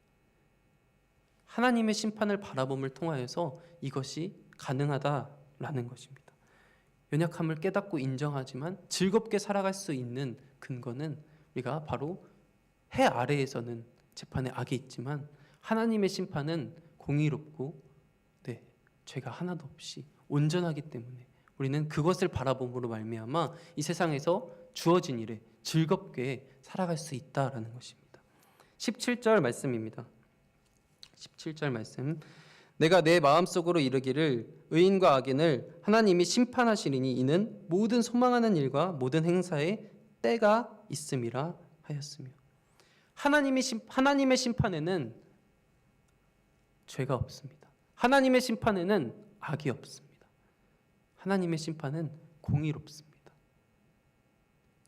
A: 하나님의 심판을 바라봄을 통하여서 이것이 가능하다라는 것입니다. 연약함을 깨닫고 인정하지만 즐겁게 살아갈 수 있는 근거는 우리가 바로 해 아래에서는 재판의 악이 있지만 하나님의 심판은 공의롭고 죄가 하나도 없이 온전하기 때문에 우리는 그것을 바라봄으로 말미암아 이 세상에서 주어진 일에 즐겁게 살아갈 수 있다라는 것입니다. 17절 말씀입니다. 17절 말씀. 내가 내 마음속으로 이르기를 의인과 악인을 하나님이 심판하시리니 이는 모든 소망하는 일과 모든 행사에 때가 있음이라 하였으며 하나님의 심판에는 죄가 없습니다. 하나님의 심판에는 악이 없습니다. 하나님의 심판은 공의롭습니다.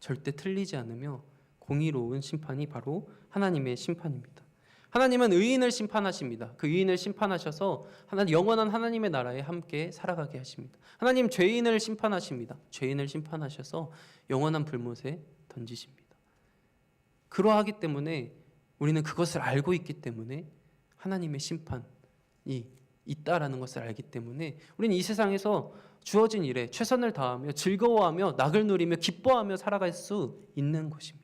A: 절대 틀리지 않으며 공의로운 심판이 바로 하나님의 심판입니다. 하나님은 의인을 심판하십니다. 그 의인을 심판하셔서 영원한 하나님의 나라에 함께 살아가게 하십니다. 하나님 죄인을 심판하십니다. 죄인을 심판하셔서 영원한 불못에 던지십니다. 그러하기 때문에 우리는 그것을 알고 있기 때문에 하나님의 심판이 있다라는 것을 알기 때문에 우리는 이 세상에서 주어진 일에 최선을 다하며 즐거워하며 낙을 누리며 기뻐하며 살아갈 수 있는 것입니다.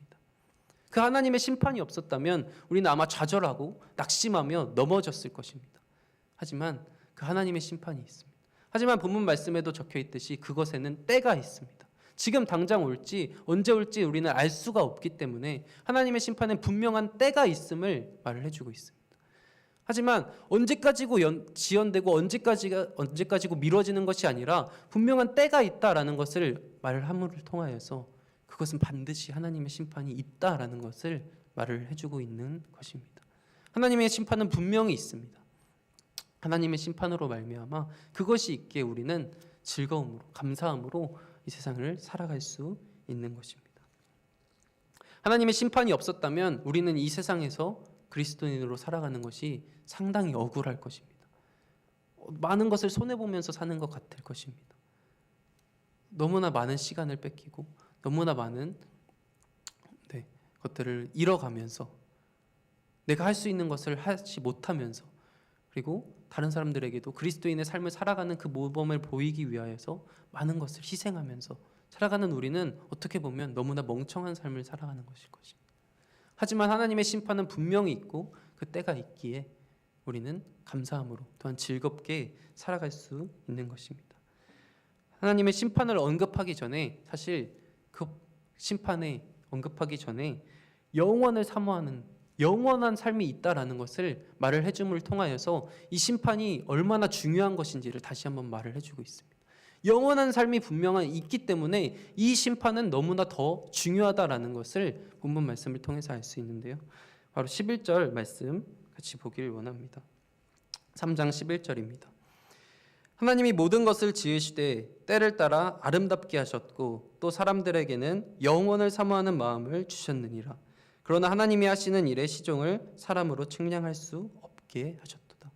A: 그 하나님의 심판이 없었다면 우리는 아마 좌절하고 낙심하며 넘어졌을 것입니다. 하지만 그 하나님의 심판이 있습니다. 하지만 본문 말씀에도 적혀 있듯이 그것에는 때가 있습니다. 지금 당장 올지 언제 올지 우리는 알 수가 없기 때문에 하나님의 심판은 분명한 때가 있음을 말을 해주고 있습니다. 하지만 언제까지고 지연되고 언제까지고 미뤄지는 것이 아니라 분명한 때가 있다라는 것을 말함을 통하여서 그것은 반드시 하나님의 심판이 있다라는 것을 말을 해주고 있는 것입니다. 하나님의 심판은 분명히 있습니다. 하나님의 심판으로 말미암아 그것이 있기에 우리는 즐거움으로 감사함으로 이 세상을 살아갈 수 있는 것입니다. 하나님의 심판이 없었다면 우리는 이 세상에서 그리스도인으로 살아가는 것이 상당히 억울할 것입니다. 많은 것을 손해보면서 사는 것 같을 것입니다. 너무나 많은 시간을 뺏기고 너무나 많은 것들을 잃어가면서 내가 할 수 있는 것을 하지 못하면서 그리고 다른 사람들에게도 그리스도인의 삶을 살아가는 그 모범을 보이기 위하여서 많은 것을 희생하면서 살아가는 우리는 어떻게 보면 너무나 멍청한 삶을 살아가는 것일 것입니다. 하지만 하나님의 심판은 분명히 있고 그 때가 있기에 우리는 감사함으로 또한 즐겁게 살아갈 수 있는 것입니다. 하나님의 심판을 언급하기 전에 사실 그 심판에 언급하기 전에 영원을 사모하는 영원한 삶이 있다라는 것을 말을 해줌을 통하여서 이 심판이 얼마나 중요한 것인지를 다시 한번 말을 해주고 있습니다. 영원한 삶이 분명한 있기 때문에 이 심판은 너무나 더 중요하다라는 것을 본문 말씀을 통해서 알 수 있는데요. 바로 11절 말씀 같이 보기를 원합니다. 3장 11절입니다. 하나님이 모든 것을 지으시되 때를 따라 아름답게 하셨고 또 사람들에게는 영원을 사모하는 마음을 주셨느니라. 그러나 하나님이 하시는 일의 시종을 사람으로 측량할 수 없게 하셨도다.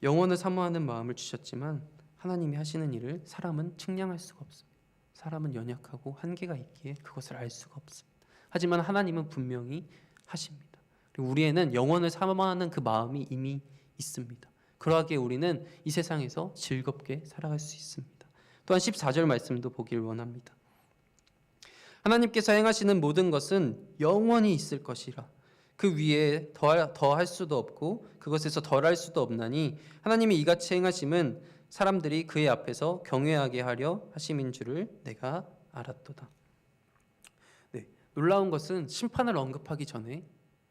A: 영원을 사모하는 마음을 주셨지만 하나님이 하시는 일을 사람은 측량할 수가 없습니다. 사람은 연약하고 한계가 있기에 그것을 알 수가 없습니다. 하지만 하나님은 분명히 하십니다. 그리고 우리에는 영원을 사모하는 그 마음이 이미 있습니다. 그러하기에 우리는 이 세상에서 즐겁게 살아갈 수 있습니다. 또한 14절 말씀도 보기를 원합니다. 하나님께서 행하시는 모든 것은 영원히 있을 것이라. 그 위에 더할 수도 없고 그것에서 덜할 수도 없나니 하나님이 이같이 행하심은 사람들이 그의 앞에서 경외하게 하려 하심인 줄을 내가 알았도다. 놀라운 것은 심판을 언급하기 전에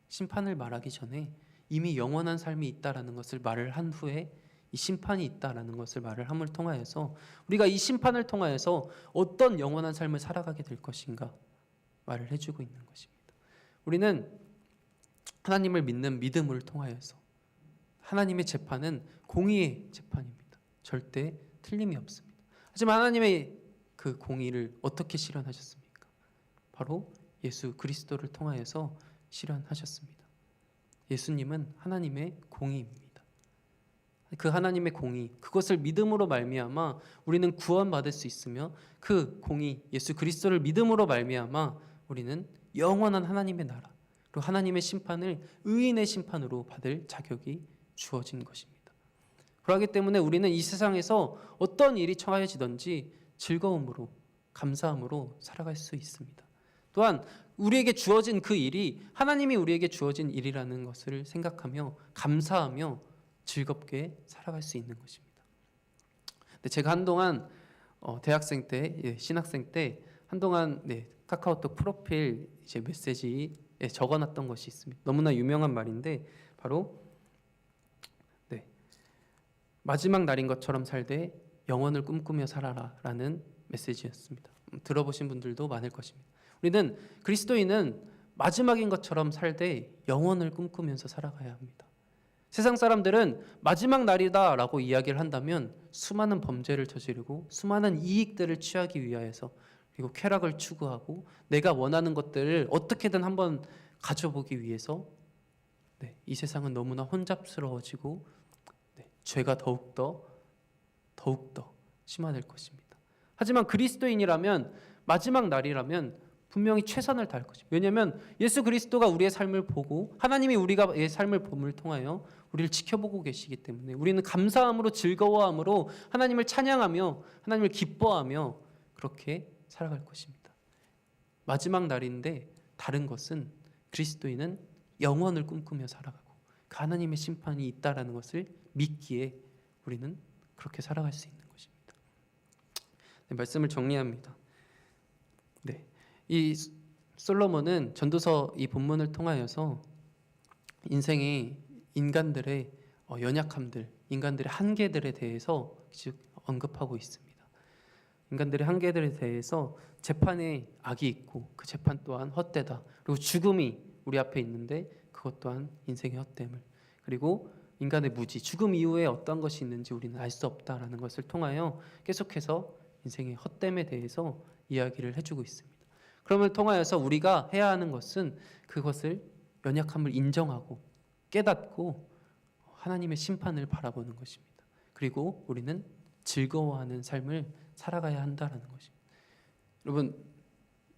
A: 심판을 말하기 전에 이미 영원한 삶이 있다라는 것을 말을 한 후에 이 심판이 있다라는 것을 말을 함을 통하여서 우리가 이 심판을 통하여서 어떤 영원한 삶을 살아가게 될 것인가 말을 해주고 있는 것입니다. 우리는 하나님을 믿는 믿음을 통하여서 하나님의 재판은 공의의 재판입니다. 절대 틀림이 없습니다. 하지만 하나님의 그 공의를 어떻게 실현하셨습니까? 바로 예수 그리스도를 통하여서 실현하셨습니다. 예수님은 하나님의 공의입니다. 그 하나님의 공의, 그것을 믿음으로 말미암아 우리는 구원받을 수 있으며 그 공의, 예수 그리스도를 믿음으로 말미암아 우리는 영원한 하나님의 나라, 그리고 하나님의 심판을 의인의 심판으로 받을 자격이 주어진 것입니다. 그렇기 때문에 우리는 이 세상에서 어떤 일이 처해지든지 즐거움으로, 감사함으로 살아갈 수 있습니다. 또한 우리에게 주어진 그 일이 하나님이 우리에게 주어진 일이라는 것을 생각하며 감사하며 즐겁게 살아갈 수 있는 것입니다. 근데 제가 한동안 대학생 때, 신학생 때 한동안 카카오톡 프로필 이제 메시지에 적어놨던 것이 있습니다. 너무나 유명한 말인데 바로 마지막 날인 것처럼 살되 영원을 꿈꾸며 살아라라는 메시지였습니다. 들어보신 분들도 많을 것입니다. 우리는 그리스도인은 마지막인 것처럼 살되 영원을 꿈꾸면서 살아가야 합니다. 세상 사람들은 마지막 날이다라고 이야기를 한다면 수많은 범죄를 저지르고 수많은 이익들을 취하기 위하여서 그리고 쾌락을 추구하고 내가 원하는 것들을 어떻게든 한번 가져보기 위해서 이 세상은 너무나 혼잡스러워지고 죄가 더욱더 심화될 것입니다. 하지만 그리스도인이라면 마지막 날이라면 분명히 최선을 다할 것입니다. 왜냐하면 예수 그리스도가 우리의 삶을 보고 하나님이 우리의 삶을 봄을 통하여 우리를 지켜보고 계시기 때문에 우리는 감사함으로 즐거워함으로 하나님을 찬양하며 하나님을 기뻐하며 그렇게 살아갈 것입니다. 마지막 날인데 다른 것은 그리스도인은 영원을 꿈꾸며 살아가고 그 하나님의 심판이 있다라는 것을 믿기에 우리는 그렇게 살아갈 수 있는 것입니다. 말씀을 정리합니다. 이 솔로몬은 전도서 이 본문을 통하여서 인생의 인간들의 연약함들, 인간들의 한계들에 대해서 즉 언급하고 있습니다. 인간들의 한계들에 대해서 재판에 악이 있고 그 재판 또한 헛되다. 그리고 죽음이 우리 앞에 있는데 그것 또한 인생의 헛됨을, 그리고 인간의 무지, 죽음 이후에 어떤 것이 있는지 우리는 알 수 없다라는 것을 통하여 계속해서 인생의 헛됨에 대해서 이야기를 해주고 있습니다. 그럼을 통하여서 우리가 해야 하는 것은 그것을, 연약함을 인정하고 깨닫고 하나님의 심판을 바라보는 것입니다. 그리고 우리는 즐거워하는 삶을 살아가야 한다라는 것입니다. 여러분,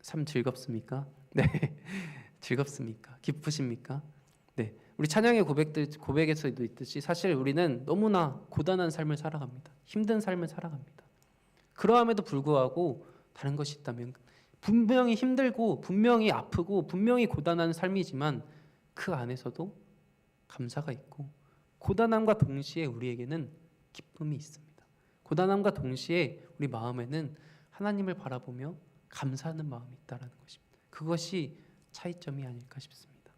A: 삶 즐겁습니까? 네, 즐겁습니까? 기쁘십니까? 네, 우리 찬양의 고백에서도 있듯이 사실 우리는 너무나 고단한 삶을 살아갑니다. 힘든 삶을 살아갑니다. 그러함에도 불구하고 다른 것이 있다면, 분명히 힘들고 분명히 아프고 분명히 고단한 삶이지만 그 안에서도 감사가 있고, 고단함과 동시에 우리에게는 기쁨이 있습니다. 고단함과 동시에 우리 마음에는 하나님을 바라보며 감사하는 마음이 있다는 것입니다. 그것이 차이점이 아닐까 싶습니다.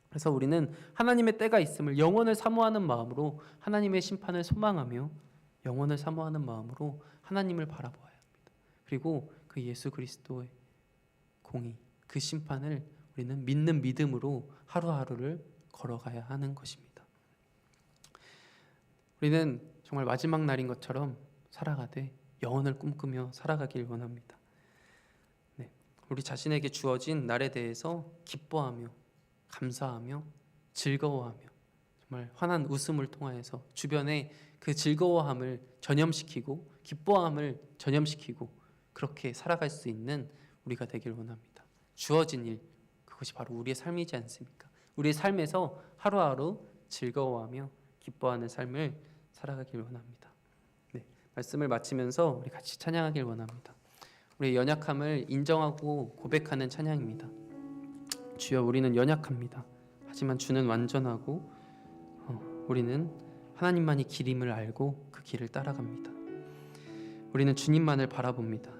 A: 그래서 우리는 하나님의 때가 있음을, 영원을 사모하는 마음으로 하나님의 심판을 소망하며 영원을 사모하는 마음으로 하나님을 바라보아야 합니다. 그리고 그 예수 그리스도의 공의, 그 심판을 우리는 믿는 믿음으로 하루하루를 걸어가야 하는 것입니다. 우리는 정말 마지막 날인 것처럼 살아가되 영원을 꿈꾸며 살아가길 원합니다. 네, 우리 자신에게 주어진 날에 대해서 기뻐하며 감사하며 즐거워하며 정말 환한 웃음을 통하여서 주변에 그 즐거워함을 전염시키고 기뻐함을 전염시키고 그렇게 살아갈 수 있는 우리가 되길 원합니다. 주어진 일, 그것이 바로 우리의 삶이지 않습니까? 우리의 삶에서 하루하루 즐거워하며 기뻐하는 삶을 살아가길 원합니다. 네, 말씀을 마치면서 우리 같이 찬양하길 원합니다. 우리의 연약함을 인정하고 고백하는 찬양입니다. 주여, 우리는 연약합니다. 하지만 주는 완전하고 우리는 하나님만이 길임을 알고 그 길을 따라갑니다. 우리는 주님만을 바라봅니다.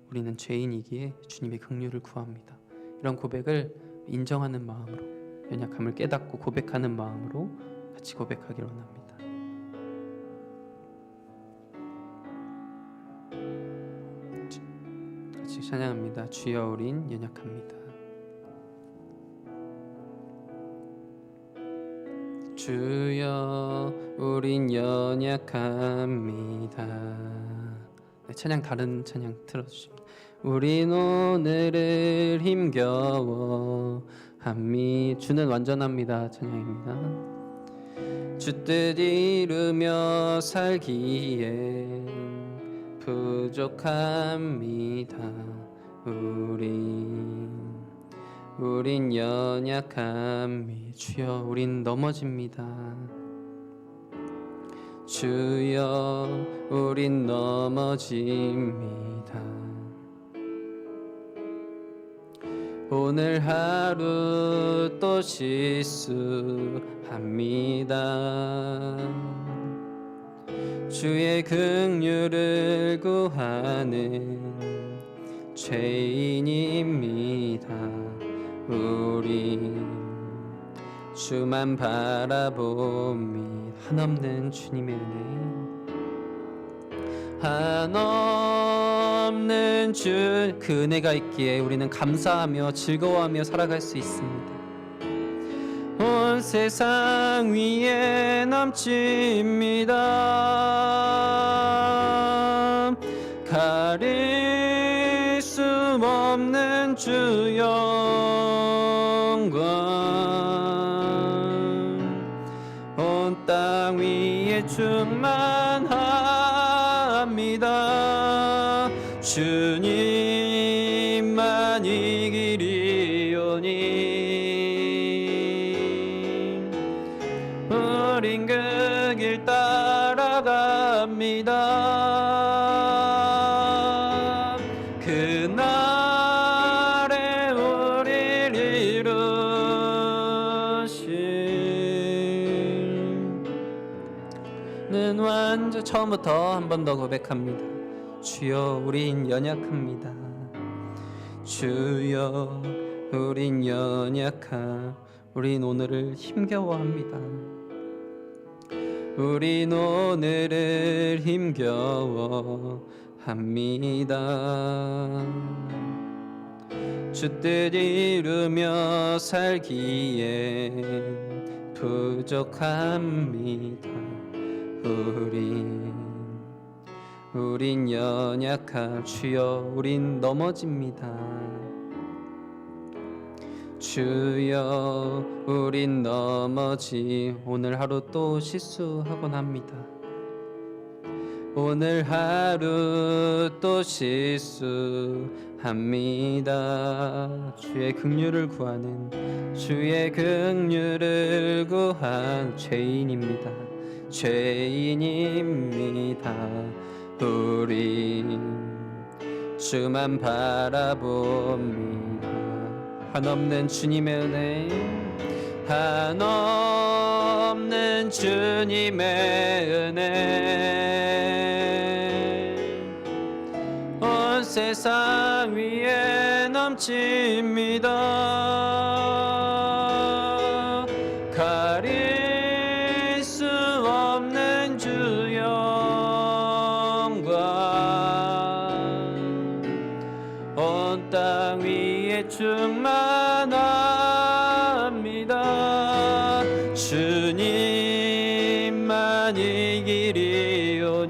A: 우리는 죄인이기에 주님의 긍휼을 구합니다. 이런 고백을 인정하는 마음으로, 연약함을 깨닫고 고백하는 마음으로 같이 고백하길 원합니다. 같이 찬양합니다. 주여, 우린 연약합니다. 주여, 우린 연약합니다. 네, 찬양, 다른 찬양 틀어주십니다. 우린 오늘을 힘겨워합니다. 주는 완전합니다. 찬양입니다. 주 뜻 이루며 살기엔 부족합니다. 우린 연약함이, 주여, 우린 넘어집니다. 주여, 우린 넘어집니다. 오늘 하루 또 실수합니다. 주의 긍휼을 구하는 죄인입니다. 우린 주만 바라보니 한없는 주님의 은혜, 한없는 주 그 은혜가 있기에 우리는 감사하며 즐거워하며 살아갈 수 있습니다. 온 세상 위에 넘칩니다. 가릴 수 없는 주 영광, 온 땅 위에 충만합니다. 주님만 이 길이오니 우린 그 길 따라갑니다. 그날에 우릴 이루시는 완전, 처음부터 한 번 더 고백합니다. 주여, 우린 연약합니다. 주여, 우린 연약합니다. 우린 오늘을 힘겨워합니다. 우린 오늘을 힘겨워합니다. 주 뜻 이루며 살기에 부족합니다. 우린 연약할 주여, 우린 넘어집니다. 주여, 우린 오늘 하루 또 실수하곤 합니다. 오늘 하루 또 실수합니다. 주의 긍휼을 구하는 죄인입니다. 우린 주만 바라봅니다. 한없는 주님의 은혜, 한없는 주님의 은혜, 온 세상 위에 넘칩니다. 가릴 수 없는 주 영광, 온 땅 위에 충만합니다. 주님만 이기리오니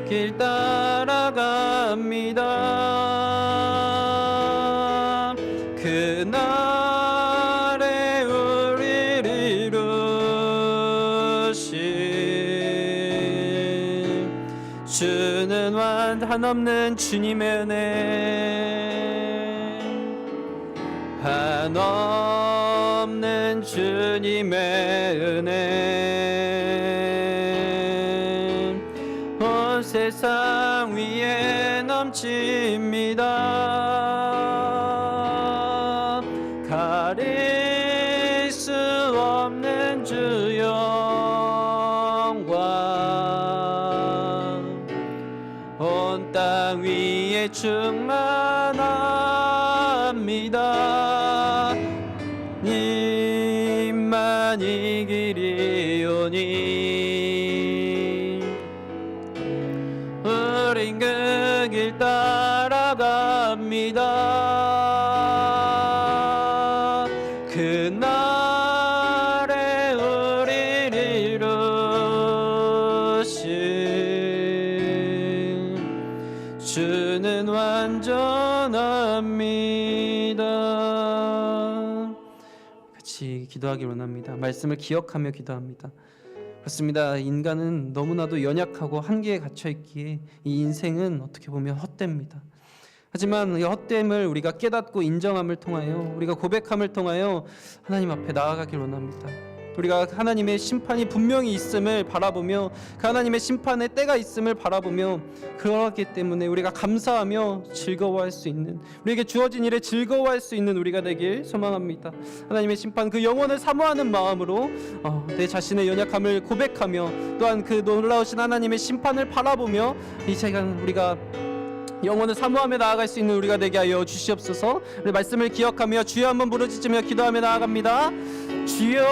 A: 길 따라갑니다. 그날에 우리를 이루신 주는 한없는 주님의 은혜, 한없는 주님의 은혜, 온 세상 위에 넘칩니다. 가릴 수 없는 주 영광, 온 땅 위에 충만합니다. 님만 이기리오니 우린 그 길 따라갑니다. 그날에 우리를 이루신 주는 완전합니다. 같이 기도하기 원합니다. 말씀을 기억하며 기도합니다. 그렇습니다. 인간은 너무나도 연약하고 한계에 갇혀있기에 이 인생은 어떻게 보면 헛됩니다. 하지만 이 헛됨을 우리가 깨닫고 인정함을 통하여, 우리가 고백함을 통하여 하나님 앞에 나아가길 원합니다. 우리가 하나님의 심판이 분명히 있음을 바라보며, 그 하나님의 심판의 때가 있음을 바라보며, 그렇기 때문에 우리가 감사하며 즐거워할 수 있는, 우리에게 주어진 일에 즐거워할 수 있는 우리가 되길 소망합니다. 하나님의 심판, 그 영원을 사모하는 마음으로 내 자신의 연약함을 고백하며, 또한 그 놀라우신 하나님의 심판을 바라보며 이 시간 우리가 영혼을 사모하며 나아갈 수 있는 우리가 되게 하여 주시옵소서. 우리 말씀을 기억하며 주여 한번 부르짖으며 기도하며 나아갑니다. 주여,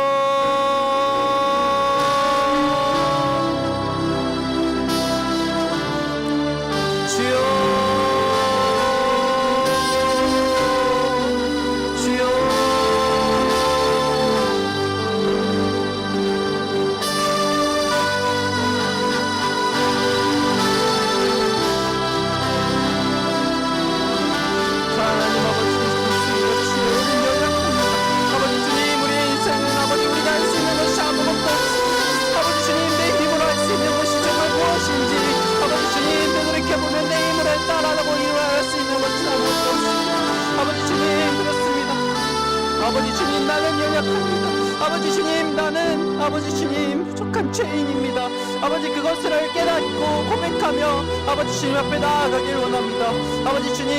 A: 아버지 주님, 나는 연약합니다. 아버지 주님, 나는 아버지 주님 부족한 죄인입니다. 아버지 그것을 깨닫고 고백하며 아버지 주님 앞에 나아가길 원합니다. 아버지 주님,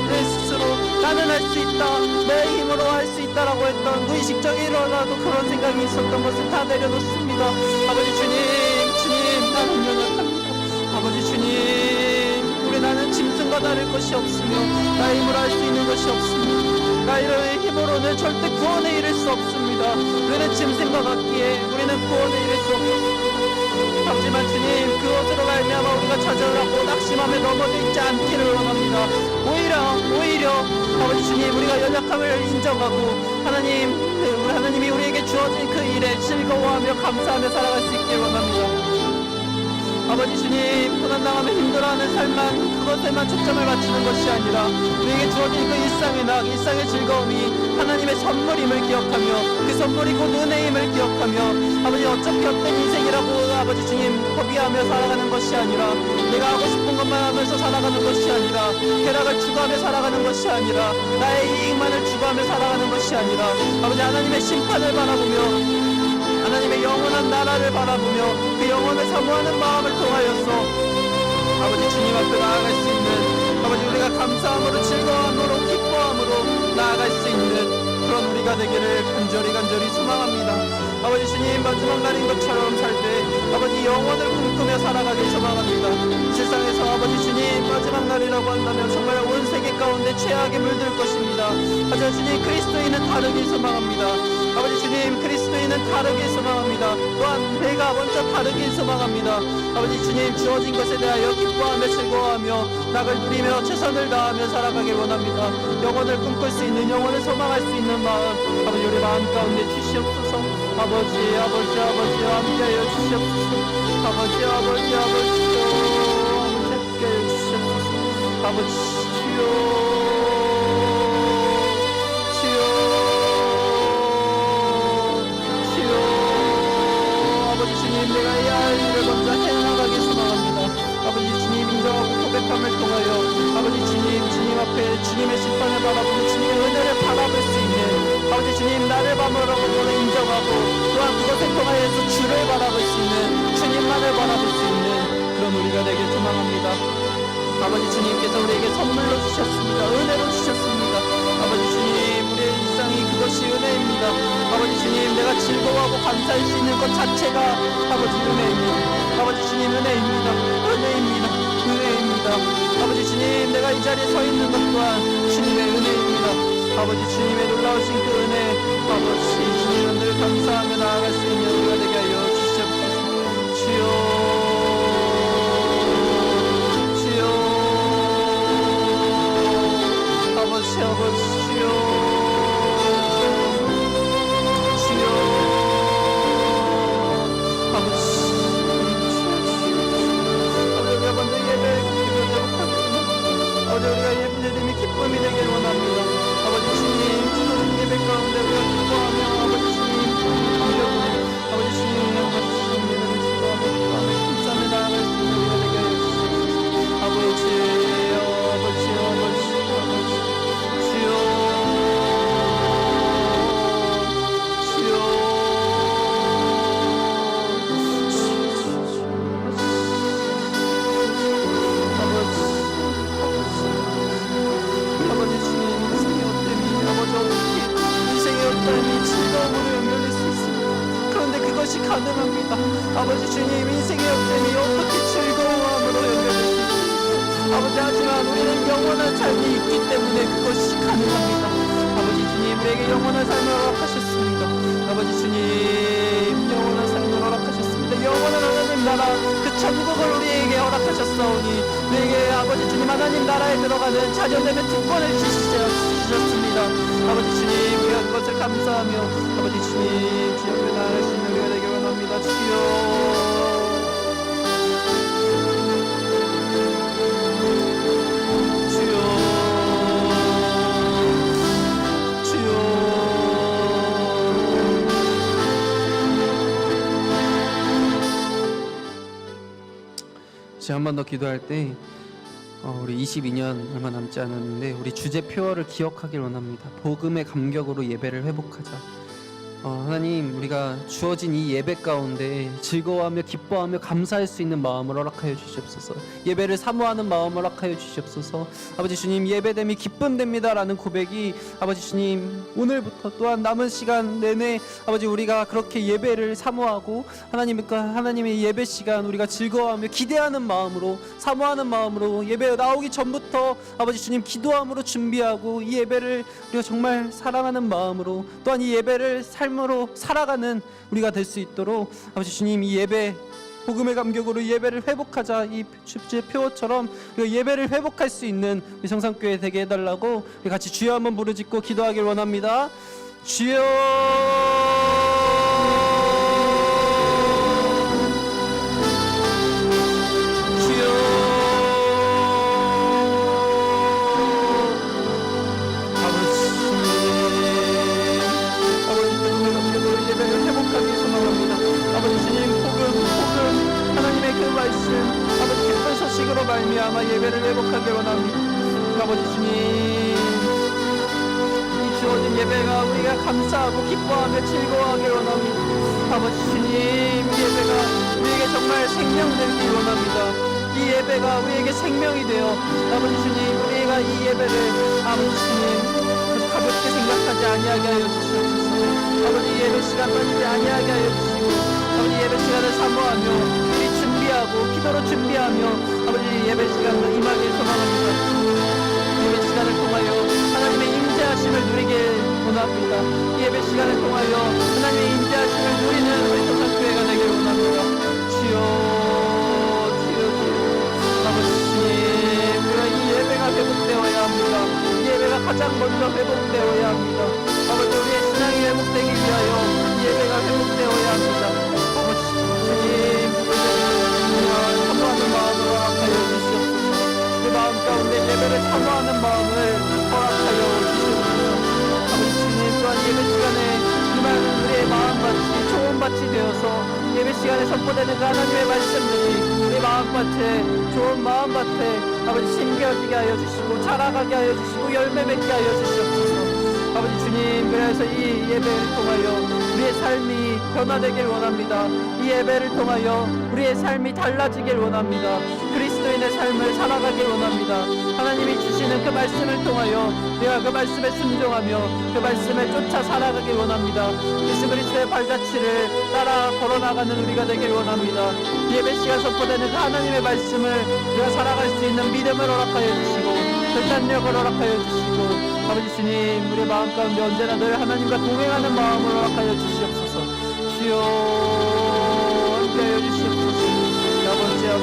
A: 내 스스로 나는 할 수 있다, 내 힘으로 할 수 있다라고 했던 무의식적이라도 그런 생각이 있었던 것을 다 내려놓습니다. 아버지 주님, 나는 연약합니다. 아버지 주님, 나는 짐승과
C: 힘과 다를 것이 없으며 나의 힘으로 할 수 있는 것이 없습니다. 나의 힘으로는 절대 구원에 이를 수 없습니다. 우리는 짐승과 같기에 우리는 구원에 이를 수 없습니다. 하지만 주님, 그것으로 말미암아 우리가 좌절하고 낙심함에 넘어져 있지 않기를 원합니다. 오히려 아버지 주님, 우리가 연약함을 인정하고 하나님이 우리에게 주어진 그 일에 즐거워하며 감사하며 살아갈 수 있길 원합니다. 아버지 주님, 고난당하며 힘들어하는 삶만, 그것에만 초점을 맞추는 것이 아니라 우리에게 주어진 그 일상의 낙, 일상의 즐거움이 하나님의 선물임을 기억하며 그 선물이 곧 은혜임을 기억하며 아버지 어차피 헛된 인생이라고 아버지 주님 허비하며 살아가는 것이 아니라 내가 하고 싶은 것만 하면서 살아가는 것이 아니라 쾌락을 추구하며 살아가는 것이 아니라 나의 이익만을 추구하며 살아가는 것이 아니라 아버지 하나님의 심판을 바라보며 하나님의 영원한 나라를 바라보며 그 영혼을 사모하는 마음을 통하여서 아버지 주님 앞에 나아갈 수 있는 아버지 우리가 감사함으로 즐거움으로 기뻐함으로 나아갈 수 있는 그런 우리가 되기를 간절히 소망합니다. 아버지 주님, 마지막 날인 것처럼 살 때 아버지 영혼을 꿈꾸며 살아가길 소망합니다. 이 세상에서 아버지 주님 마지막 날이라고 한다면 정말 온 세계 가운데 최악에 물들 것입니다. 하지만 주님, 그리스도인은 다르길 소망합니다. 아버지 주님, 그리스도인은 다르길 소망합니다. 또한 내가 먼저 다르길 소망합니다. 아버지 주님, 주어진 것에 대하여 기뻐하며 즐거워하며 낙을 누리며 최선을 다하며 살아가길 원합니다. 영혼을 꿈꿀 수 있는, 영혼을 소망할 수 있는 마음 아버지 우리 마음 가운데 주시옵소서. 아버지 함께하여 주시옵소서. 아버지 함께하여 주시옵소서. 아버지 주여 아버지 주님, 내가 해야 할 일을 먼저 해나가길 소망합니다. 아버지 주님, 인정하고 고백함을 통하여 아버지 주님 앞에 주님의 심판을 바라보고 주님의 은혜를 바라볼 수 있는 아버지 주님, 나를 바라보고 인정하고 또한 그것을 통하여서 주를 바라볼 수 있는, 주님만을 바라볼 수 있는 그런 우리가 되길 소망합니다. 아버지 주님께서 우리에게 선물로 주셨습니다. 은혜로 주셨습니다. 아버지 주님, 우리의 일상이 그것이 은혜입니다. 아버지 주님, 내가 즐거워하고 감사할 수 있는 것 자체가 아버지 은혜입니다. 아버지 주님, 은혜입니다. 아버지 주님, 내가 이 자리에 서 있는 것 또한 주님의 은혜입니다. 아버지 주님의 놀라우신 그 은혜, 아버지 주님은 늘 감사하며 나아갈 수 있는 우리가 되게 하여 주시옵소서. 주여 아버지 주여 아버지 우리가 먼저 예배를 드리도록 하겠습니다. 아버지 우리가 예배드림이 기쁨이 되길 원합니다. 아버지 주님, 주님 예배 가운데 우리가 기뻐하며 아버지 주님 감격으로 아버지 주님 예배를 즐거워하며 감사하며 나아갈 수 있는 우리가 되게 하여 주시옵소서. 아버지 가능합니다. 아버지 주님, 인생의 역전이 어떻게 즐거움으로 연결될 수 있습니까? 아버지, 하지만 우리는 영원한 삶이 있기 때문에 그것이 가능합니다. 아버지 주님, 우리에게 영원한 삶을 허락하셨습니다. 아버지 주님, 영원한 삶을 허락하셨습니다. 영원한 하나님 나라, 그 천국을 우리에게 허락하셨사오니 우리에게 아버지 주님 하나님 나라에 들어가는 자녀됨의 특권을 주셨습니다. 아버지 주님, 우리가 그것을 감사하며 아버지 주님 주 옆에 나아갈 수 있는 우리가 되기 원합니다. 주여
A: 한 번 더 기도할 때 우리 22년 얼마 남지 않았는데 우리 주제 표어를 기억하길 원합니다. 복음의 감격으로 예배를 회복하자.
C: 하나님, 우리가 주어진 이 예배 가운데 즐거워하며 기뻐하며 감사할 수 있는 마음을 허락하여 주시옵소서. 예배를 사모하는 마음을 허락하여 주시옵소서. 아버지 주님, 예배됨이 기쁨됩니다라는 고백이 아버지 주님 오늘부터 또한 남은 시간 내내 아버지 우리가 그렇게 예배를 사모하고 하나님의 예배 시간 우리가 즐거워하며 기대하는 마음으로 사모하는 마음으로 예배 나오기 전부터 아버지 주님 기도함으로 준비하고 이 예배를 우리가 정말 사랑하는 마음으로 또한 이 예배를 삶으로 살아가는 우리가 될 수 있도록 아버지 주님 이 예배 복음의 감격으로 예배를 회복하자. 이 축제 표어처럼 우리가 예배를 회복할 수 있는 우리 성산교회 되게 해달라고 우리 같이 주여 한번 부르짖고 기도하길 원합니다. 주여 말미암아 예배를 회복하길 원합니다. 아버지 주님, 이 주어진 예배가 우리가 감사하고 기뻐하며 즐거워하길 원합니다. 아버지 주님, 이 예배가 우리에게 정말 생명 되길 원합니다. 이 예배가 우리에게 생명이 되어 아버지 주님, 우리가 이 예배를 아버지 주님 가볍게 생각하지 아니하게 하여 주시옵소서. 아버지 예배 시간 빠지지 아니하게 하여 주시고 아버지 예배 시간을 사모하며 준비하고 기도로 준비하며 아버지 예배 시간을 임하길 소망합니다. 예배 시간을 통하여 하나님의 임재하심을 누리길 원합니다. 예배 시간을 통하여 하나님의 임재하심을 누리는 우리 성산교회가 되길 원합니다. 주여 아버지 주님, 우리가 이 예배가 회복되어야 합니다. 이 예배가 가장 먼저 회복되어야 합니다. 아버지 우리의 신앙이 회복되기 위하여 이 예배가 회복되어야 합니다. 사모하는 마음을 허락하여 주시옵소서. 그 마음 가운데 예배를 사모하는 마음을 허락하여 주시옵소서. 아버지 주님 또한 예배 시간에 임하는 우리의 마음밭이 좋은 밭이 되어서 예배 시간에 선포되는 그 하나님의 말씀들이 우리 마음밭에 좋은 마음밭에 아버지 심겨지게 하여 주시고 자라가게 하여 주시고 열매 맺게 하여 주시옵소서. 아버지 주님, 그래서 이 예배를 통하여 우리의 삶이 변화되길 원합니다. 이 예배를 통하여 우리의 삶이 달라지길 원합니다. 그리스도인의 삶을 살아가길 원합니다. 하나님이 주시는 그 말씀을 통하여 우리가 그 말씀에 순종하며 그 말씀을 쫓아 살아가길 원합니다. 예수 그리스도의 발자취를 따라 걸어나가는 우리가 되길 원합니다. 예배 시간 선포되는 그 하나님의 말씀을 우리가 살아갈 수 있는 믿음을 허락하여 주시고 결단력을 허락하여 주시고 아버지 주님, 우리의 마음 가운데 언제나 늘 하나님과 동행하는 마음을 허락하여 주시옵소서. 주여 함께하여 주시옵소서. 아버지 주여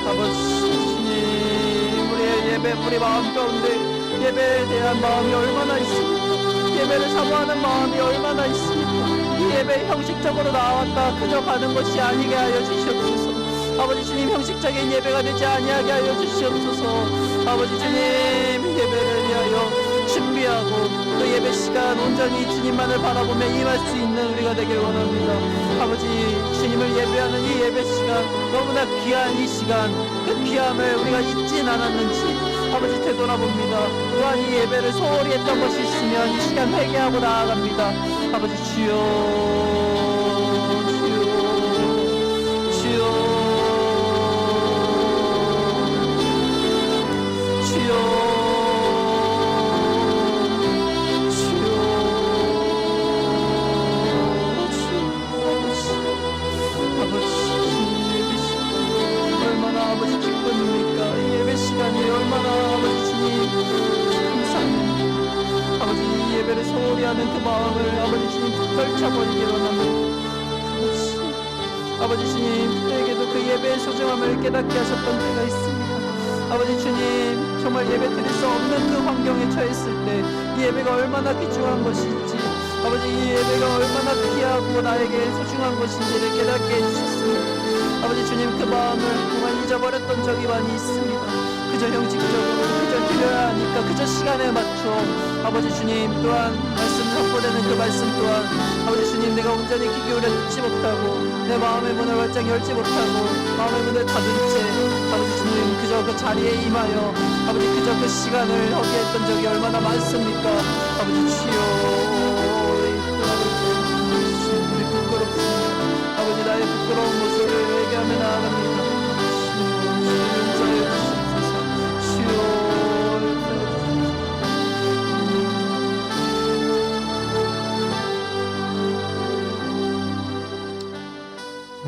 C: 아버지 주님, 우리의 예배 우리 마음 가운데 예배에 대한 마음이 얼마나 있습니까? 예배를 사모하는 마음이 얼마나 있습니까? 이 예배 형식적으로 나왔다 그저 가는 것이 아니게 하여 주시옵소서. 아버지 주님, 형식적인 예배가 되지 아니하게 하여 주시옵소서. 아버지 주님, 예배를 위하여 준비하고 또 예배 시간 온전히 주님만을 바라보며 임할 수 있는 우리가 되길 원합니다. 아버지 주님을 예배하는 이 예배 시간, 너무나 귀한 이 시간, 그 귀함을 우리가 잊진 않았는지 아버지 되돌아봅니다. 또한 이 예배를 소홀히 했던 것이 있으면 이 시간 회개하고 나아갑니다. 아버지 주여 예배를 소홀히 하는 그 마음을 아버지 주님 떨쳐버리기 원합니다. 아버지 주님, 저에게도 그 예배의 소중함을 깨닫게 하셨던 때가 있습니다. 아버지 주님, 정말 예배 드릴 수 없는 그 환경에 처했을 때 이 예배가 얼마나 귀중한 것인지, 아버지 이 예배가 얼마나 귀하고 나에게 소중한 것인지를 깨닫게 해주셨습니다. 아버지 주님, 그 마음을 정말 잊어버렸던 적이 많이 있습니다. 그저 형식적으로 그저 드려야 하니까 그저 시간에 맞춰 아버지 주님 또한 말씀 선포되는 그 말씀 또한 아버지 주님 내가 온전히 귀 기울여 듣지 못하고 내 마음의 문을 활짝 열지 못하고 마음의 문을 닫은 채 아버지 주님 그저 그 자리에 임하여 아버지 그저 그 시간을 허비했던 적이 얼마나 많습니까? 아버지 주여 우리 부끄럽습니다. 아버지 나의 부끄러운 모습을 회개하며 나아갑니다. 주여 주여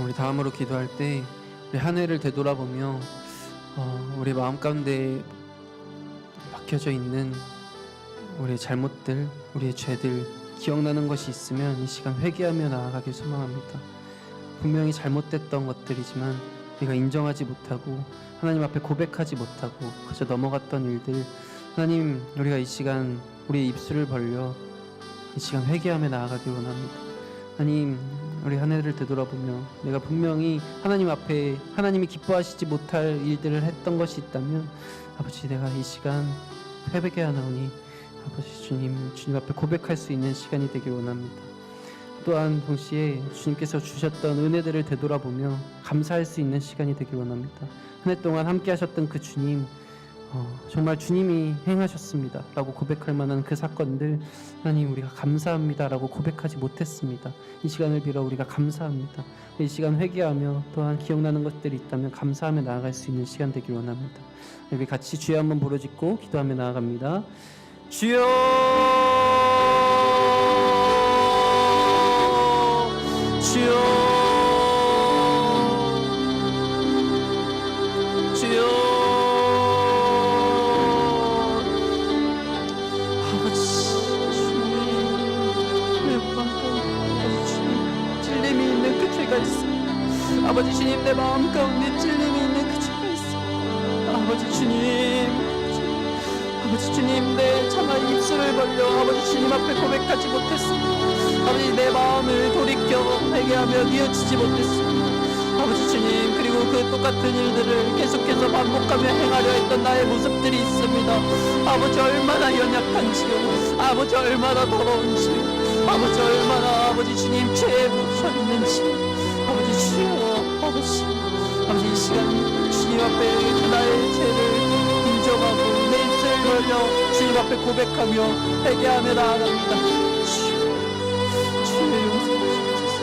A: 우리 다음으로 기도할 때 우리 한 해를 되돌아보며 우리 마음 가운데 박혀져 있는 우리의 잘못들, 우리의 죄들 기억나는 것이 있으면 이 시간 회개하며 나아가길 소망합니다. 분명히 잘못됐던 것들이지만 우리가 인정하지 못하고 하나님 앞에 고백하지 못하고 그저 넘어갔던 일들 하나님 우리가 이 시간 우리의 입술을 벌려 이 시간 회개하며 나아가길 원합니다. 하나님 우리 한 해를 되돌아보며 내가 분명히 하나님 앞에 하나님이 기뻐하시지 못할 일들을 했던 것이 있다면 아버지 내가 이 시간 회개하나오니 아버지 주님 앞에 고백할 수 있는 시간이 되길 원합니다. 또한 동시에 주님께서 주셨던 은혜들을 되돌아보며 감사할 수 있는 시간이 되길 원합니다. 한 해 동안 함께 하셨던 그 주님 정말 주님이 행하셨습니다 라고 고백할 만한 그 사건들 하나님 우리가 감사합니다 라고 고백하지 못했습니다. 이 시간을 빌어 우리가 감사합니다. 이 시간 회개하며 또한 기억나는 것들이 있다면 감사하며 나아갈 수 있는 시간 되길 원합니다. 우리 같이 주여 한번 부르짖고 기도하며 나아갑니다. 주여 주여 주여 아버지 주님 찔림이 있는 그 죄가 있습니다. 아버지 주님 내 마음 가운데 찔림이 있는 그 죄가 있습니다. 아버지 주님 아버지 주님 내 차마 입술을 벌려 아버지 주님 앞에 고백하지 못했습니다. 아버지 내 마음을 돌이켜 회개하며 뉘어치지 못했습니다. 아버지 주님 그리고 그 똑같은 일들을 계속해서 반복하며 행하려 했던 나의 모습들이 있습니다. 아버지 얼마나 연약한지요. 아버지 얼마나 더러운지요. 아버지 얼마나 아버지 주님 죄에 묻혀 있는지 아버지 주여 아버지 이 시간 주님 앞에 그 나의 죄를 인정하고 내 입술을 벌려 주님 앞에 고백하며 회개하며 나아갑니다. 주여 용서하옵소서.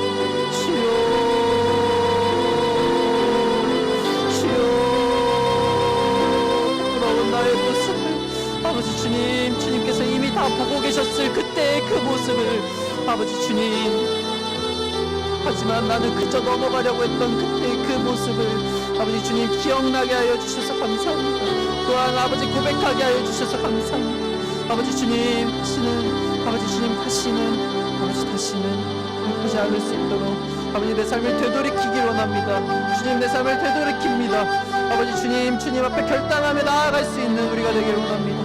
A: 주여 부끄러운 나의 모습을 아버지 주님께서 이미 다 보고 계셨을 그때의 그 모습을 아버지 주님 하지만 나는 그저 넘어가려고 했던 그때의 그 모습을 아버지 주님 기억나게 하여 주셔서 감사합니다. 또한 아버지 고백하게 하여 주셔서 감사합니다. 아버지 주님 다시는 하지 않을 수 있도록 아버지 내 삶을 되돌이키길 원합니다. 주님 내 삶을 되돌이킵니다. 아버지 주님 앞에 결단하며 나아갈 수 있는 우리가 되길 원합니다.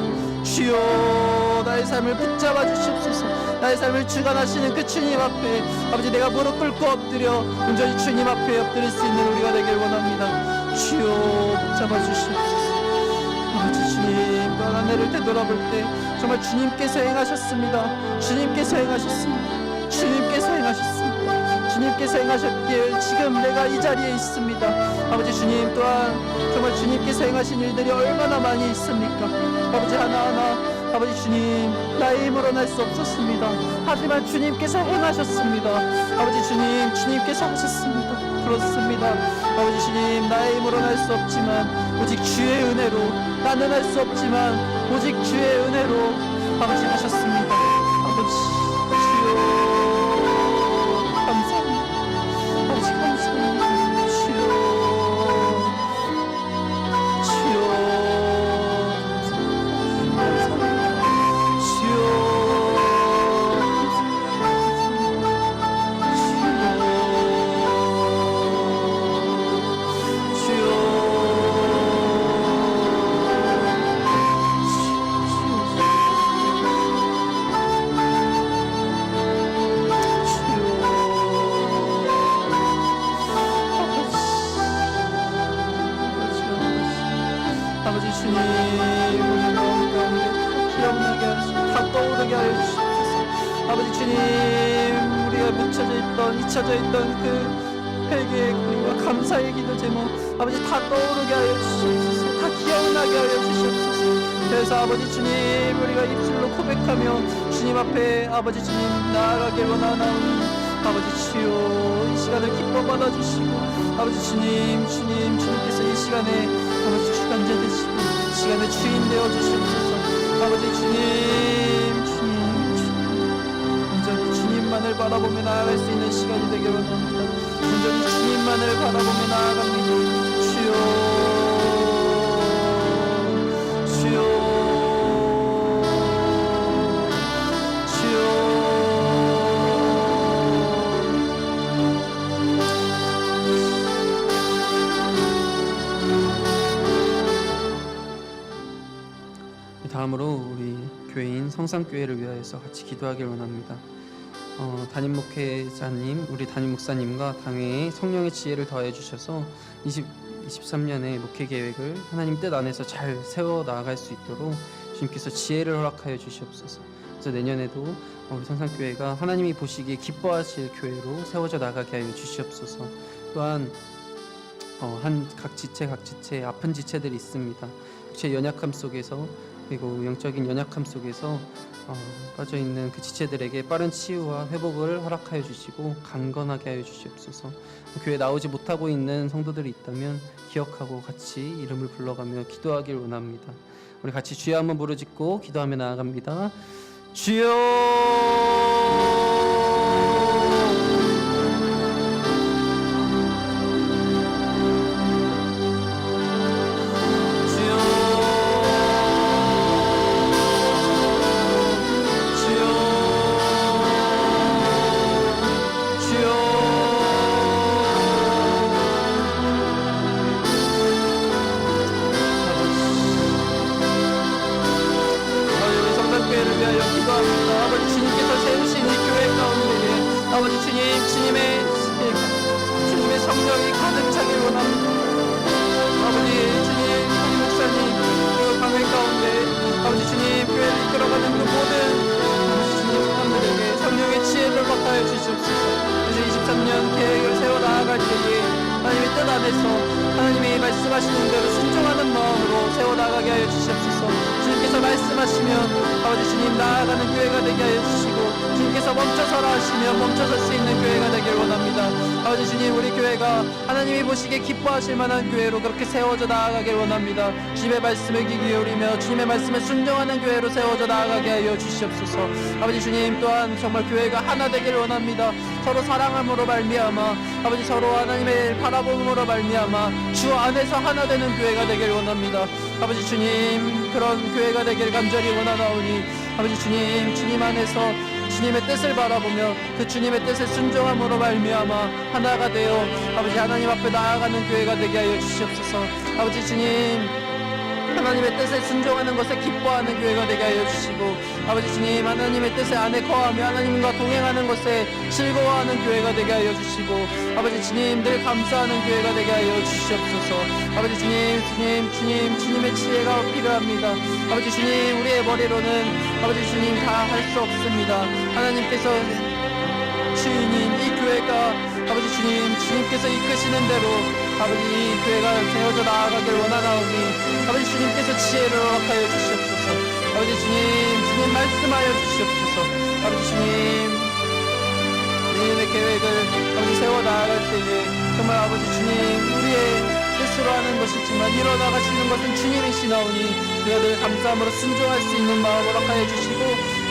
A: 주여 나의 삶을 붙잡아 주시옵소서. 나의 삶을 주관하시는 그 주님 앞에 아버지 내가 무릎 꿇고 엎드려 온전히 주님 앞에 엎드릴 수 있는 우리가 되길 원합니다. 주여 붙잡아 주시옵소서. 아버지 주님 또한 한 해를 되돌아볼 때 정말 주님께서 행하셨습니다. 주님께서 행하셨기에 지금 내가 이 자리에 있습니다. 아버지 주님 또한 정말 주님께서 행하신 일들이 얼마나 많이 있습니까? 아버지 하나하나 아버지 주님 나의 힘으로 날 수 없었습니다. 하지만 주님께서 행하셨습니다. 아버지 주님께서 하셨습니다. 그렇습니다. 아버지 주님 나의 힘으로 날 수 없지만 오직 주의 은혜로 나는 할 수 없지만 오직 주의 은혜로 아버지 하셨습니다. 아버지 주여 감사합니다. 아버지 감사합니다. 주여
C: 아버지 주님, 우리가 묻혀져 있던, 잊혀져 있던 그 회개의 그리와 감사의 기도 제목 아버지 다 떠오르게 하여 주시옵소서. 다 기억나게 하여 주시옵소서. 그래서 아버지 주님, 우리가 입술로 고백하며 주님 앞에 아버지 주님 나아가길 원하나오니 아버지 주여, 이 시간을 기뻐 받아주시고 아버지 주님께서 이 시간에 아버지 주관자 되시고 이 시간의 주인 되어 주시옵소서. 아버지 주님 온전히 주님만을 바라보며 나아갈 수 있는 시간이 되길 원합니다. 온전히 주님만을 바라보며 나아갑니다. 주여 다음으로 우리 교회인 성산교회를 위하여서 같이 기도하길 원합니다. 담임 목회자님, 우리 담임 목사님과 당회에 성령의 지혜를 더해 주셔서 23년의 목회 계획을 하나님 뜻 안에서 잘 세워 나아갈 수 있도록 주님께서 지혜를 허락하여 주시옵소서. 그래서 내년에도 우리 성산교회가 하나님이 보시기에 기뻐하실 교회로 세워져 나가게 하여 주시옵소서. 또한 각 지체 아픈 지체들이 있습니다. 육체의 연약함 속에서 그리고 영적인 연약함 속에서 빠져있는 그 지체들에게 빠른 치유와 회복을 허락하여 주시고 강건하게 하여 주시옵소서. 교회에 나오지 못하고 있는 성도들이 있다면 기억하고 같이 이름을 불러가며 기도하길 원합니다. 우리 같이 주여 한번 부르짖고 기도하며 나아갑니다. 주여, 주님의 성령이 가득 차길 원합니다. 아버지 주님, 우리 목사님 그리고 방회 가운데 아버지 주님 교회를 이끌어가는 그 모든 주님 사람들에게 성령의 지혜를 허락하여 주시옵소서. 그래서 23년 계획을 세워 나아갈 때에 하나님의 뜻 안에서 하나님이 말씀하시는 대로 순종하는 마음으로 세워 나가게 하여 주시옵소서. 주님께서 말씀하시면 아버지 주님 나아가는 교회가 되게 하여 주시고 주님께서 멈춰서라 하시면 멈춰설 수 있는 교회가 되길 원합니다. 아버지 주님, 우리 교회가 하나님이 보시기에 기뻐하실 만한 교회로 그렇게 세워져 나아가길 원합니다. 주님의 말씀에 귀 기울이며 주님의 말씀에 순종하는 교회로 세워져 나아가게 하여 주시옵소서. 아버지 주님, 또한 정말 교회가 하나 되길 원합니다. 서로 사랑함으로 말미암아 아버지 서로 하나님의 바라봄으로 말미암아 주 안에서 하나 되는 교회가 되길 원합니다. 아버지 주님, 그런 교회가 되길 간절히 원하나오니 아버지 주님 안에서 주님의 뜻을 바라보며 그 주님의 뜻에 순종함으로 말미암아 하나가 되어 아버지 하나님 앞에 나아가는 교회가 되게 하여 주시옵소서. 아버지 주님, 하나님의 뜻에 순종하는 것에 기뻐하는 교회가 되게 하여 주시고 아버지 주님, 하나님의 뜻에 안에 거하며 하나님과 동행하는 것에 즐거워하는 교회가 되게 하여 주시고 아버지 주님, 늘 감사하는 교회가 되게 하여 주시옵소서. 아버지 주님의 지혜가 필요합니다. 아버지 주님, 우리의 머리로는 아버지 주님 다 할 수 없습니다. 하나님께서 주인인 이 교회가 아버지 주님께서 이끄시는 대로 아버지 이 교회가 세워져 나아가길 원하나오니 아버지 주님께서 지혜를 허락하여 주시옵소서. 아버지 주님 말씀하여 주시옵소서. 아버지 주님의 계획을 아버지 세워 나아갈 때에 정말 아버지 주님, 우리의 뜻으로 하는 것이지만 이뤄나가시는 것은 주님이시나오니 우리가 늘 감사함으로 순종할 수 있는 마음을 허락하여 주시고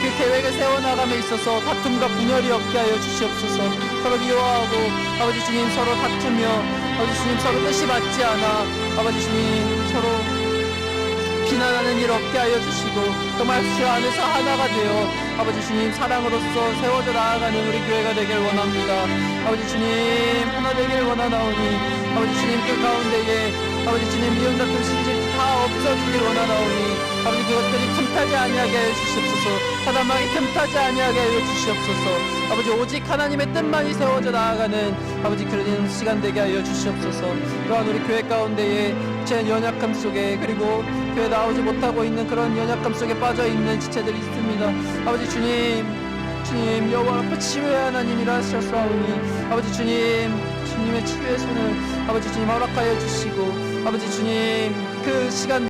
C: 그 계획을 세워나감에 있어서 다툼과 분열이 없게 하여 주시옵소서. 서로 미워하고 아버지 주님 서로 다투며 아버지 주님 서로 뜻이 맞지 않아 아버지 주님 서로 비난하는 일 없게 하여 주시고 정말 주 안에서 하나가 되어 아버지 주님 사랑으로서 세워져 나아가는 우리 교회가 되길 원합니다. 아버지 주님 하나 되길 원하나오니 아버지 주님 그 가운데에 아버지 주님 미움 다툼 시기질 다 없어지길 원하나오니 아버지 그것들이 틈타지 아니하게 하여 주시옵소서. 사단마귀 틈타지 아니하게 하여 주시옵소서. 아버지 오직 하나님의 뜻만이 세워져 나아가는 아버지 그런 시간 되게 하여 주시옵소서. 또한 우리 교회 가운데에 제 연약함 속에 그리고 교회 나오지 못하고 있는 그런 연약함 속에 빠져있는 지체들이 있습니다. 아버지 주님 주님 여호와 앞에 치유의 하나님이라 하셨사오니 아버지 주님 주님의 치유의 손을 아버지 주님 허락하여 주시고 아버지 주님 그 시간